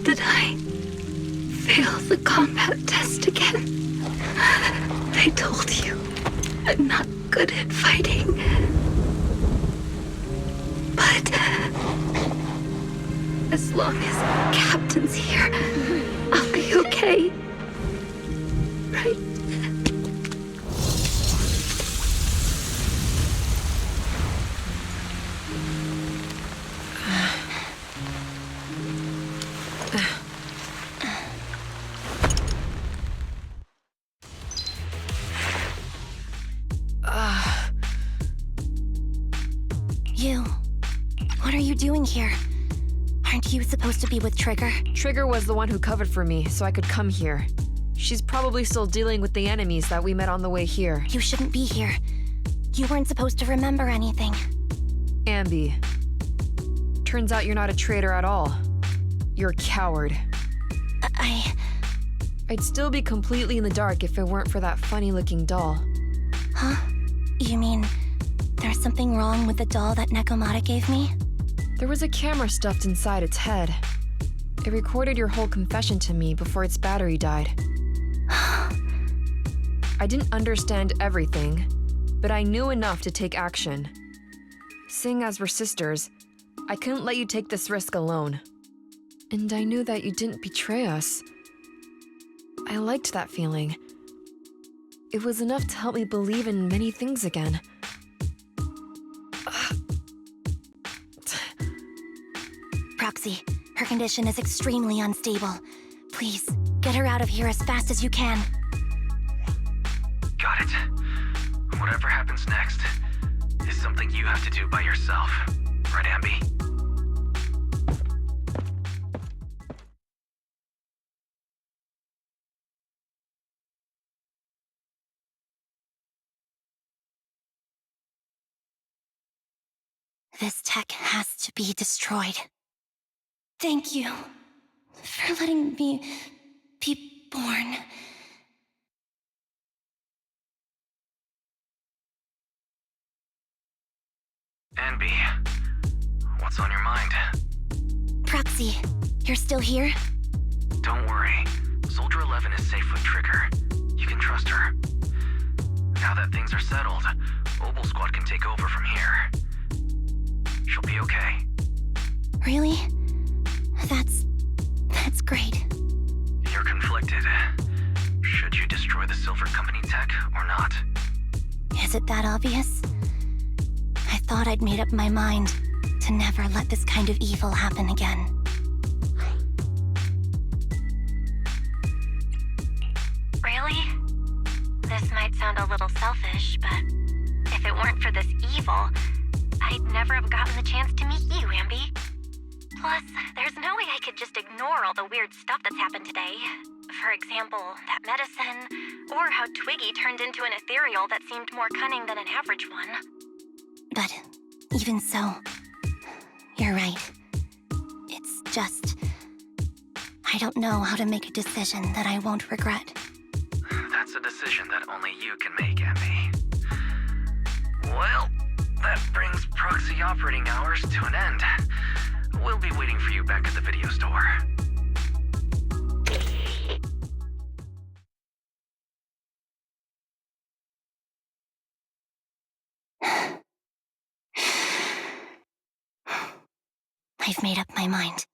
Did I fail the combat test again. I told you, I'm not good at fighting. But as long as Captain's here, I'll be okay. Right? You. What are you doing here? Aren't you supposed to be with Trigger? Trigger was the one who covered for me, so I could come here. She's probably still dealing with the enemies that we met on the way here. You shouldn't be here. You weren't supposed to remember anything. Anby. Turns out you're not a traitor at all. You're a coward. I'd still be completely in the dark if it weren't for that funny-looking doll. Huh? You mean there's something wrong with the doll that Nekomata gave me? There was a camera stuffed inside its head. It recorded your whole confession to me before its battery died. I didn't understand everything, but I knew enough to take action. Seeing as we're sisters, I couldn't let you take this risk alone. And I knew that you didn't betray us. I liked that feeling. It was enough to help me believe in many things again. Proxy, her condition is extremely unstable. Please, get her out of here as fast as you can. Got it. Whatever happens next is something you have to do by yourself. Right, Anby? This tech has to be destroyed. Thank you for letting me be born. Anby, what's on your mind? Proxy, you're still here? Don't worry. Soldier 11 is safe with Trigger. You can trust her. Now that things are settled, Obel Squad can take over from here. She'll be okay. Really? That's great. You're conflicted. Should you destroy the Silver Company tech or not? Is it that obvious? I thought I'd made up my mind to never let this kind of evil happen again. Really? This might sound a little selfish, but if it weren't for this evil, I'd never have gotten the chance to meet you, Anby. Plus, there's no way I could just ignore all the weird stuff that's happened today. For example, that medicine, or how Twiggy turned into an ethereal that seemed more cunning than an average one. But even so, you're right. It's just, I don't know how to make a decision that I won't regret. That's a decision that only you can make, Anby. Well, that brings proxy operating hours to an end. We'll be waiting for you back at the video store. I've made up my mind.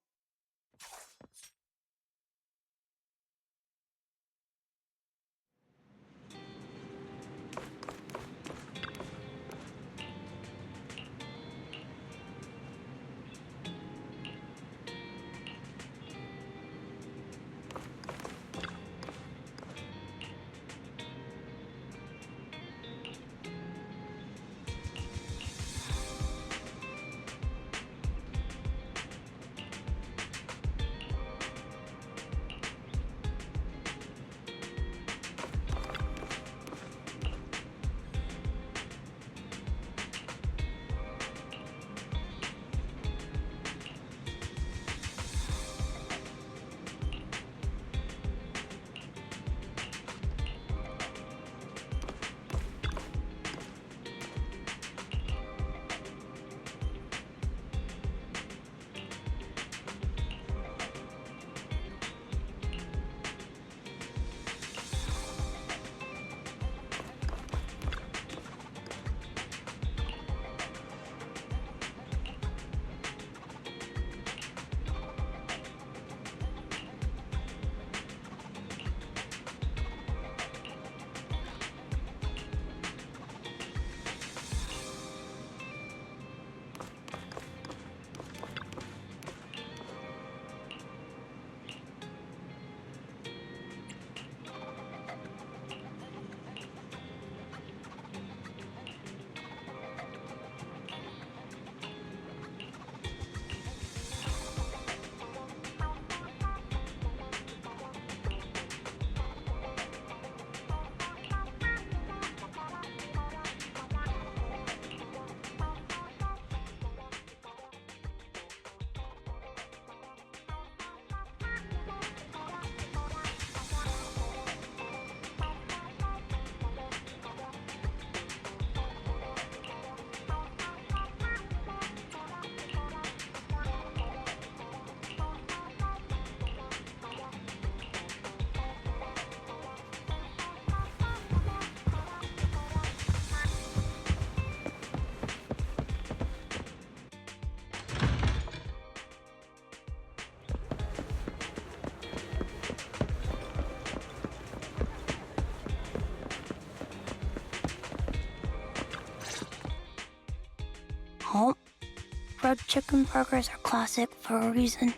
bread chicken burgers are classic for a reason.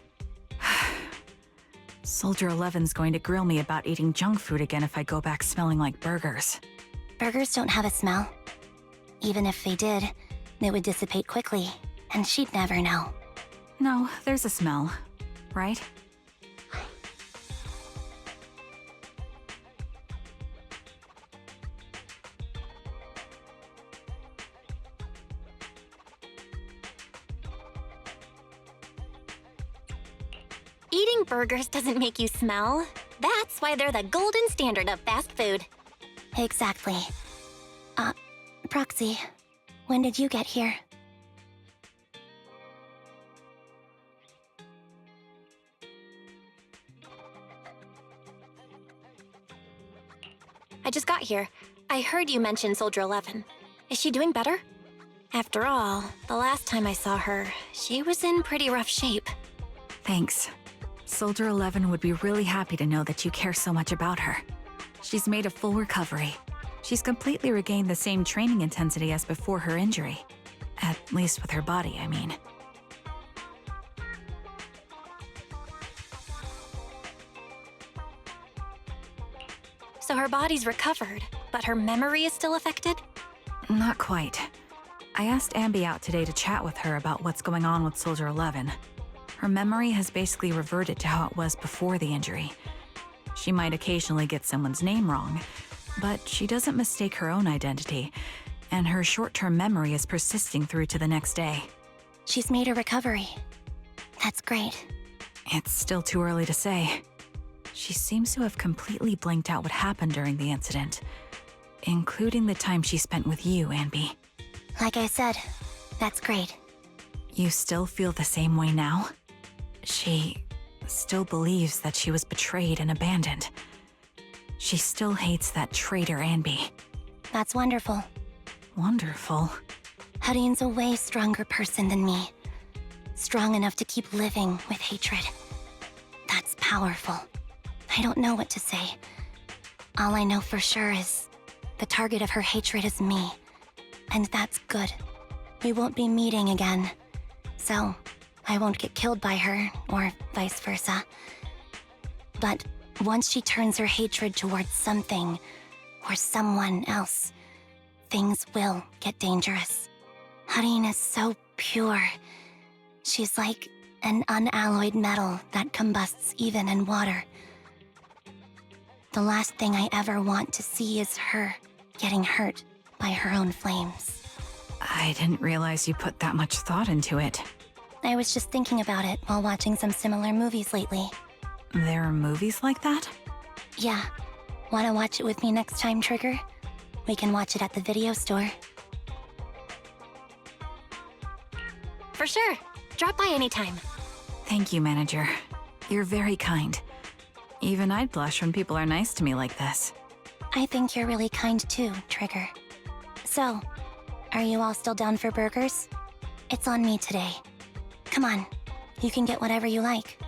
Soldier 11's going to grill me about eating junk food again if I go back smelling like burgers. Burgers don't have a smell. Even if they did, it would dissipate quickly, and she'd never know. No, there's a smell, right? Eating burgers doesn't make you smell. That's why they're the golden standard of fast food. Exactly. Proxy, when did you get here? I just got here. I heard you mention Soldier 11. Is she doing better? After all, the last time I saw her, she was in pretty rough shape. Thanks. Soldier 11 would be really happy to know that you care so much about her. She's made a full recovery. She's completely regained the same training intensity as before her injury. At least with her body, I mean. So her body's recovered, but her memory is still affected? Not quite. I asked Anby out today to chat with her about what's going on with Soldier 11. Her memory has basically reverted to how it was before the injury. She might occasionally get someone's name wrong, but she doesn't mistake her own identity, and her short-term memory is persisting through to the next day. She's made a recovery. That's great. It's still too early to say. She seems to have completely blanked out what happened during the incident, including the time she spent with you, Anby. Like I said, that's great. You still feel the same way now? She still believes that she was betrayed and abandoned. She still hates that traitor Anby. That's wonderful. Wonderful. Hudion's a way stronger person than me. Strong enough to keep living with hatred. That's powerful. I don't know what to say. All I know for sure is the target of her hatred is me. And that's good. We won't be meeting again. So, I won't get killed by her, or vice versa. But once she turns her hatred towards something, or someone else, things will get dangerous. Hudion is so pure. She's like an unalloyed metal that combusts even in water. The last thing I ever want to see is her getting hurt by her own flames. I didn't realize you put that much thought into it. I was just thinking about it while watching some similar movies lately. There are movies like that? Yeah. Wanna watch it with me next time, Trigger? We can watch it at the video store. For sure. Drop by anytime. Thank you, Manager. You're very kind. Even I'd blush when people are nice to me like this. I think you're really kind too, Trigger. So, are you all still down for burgers? It's on me today. Come on, you can get whatever you like.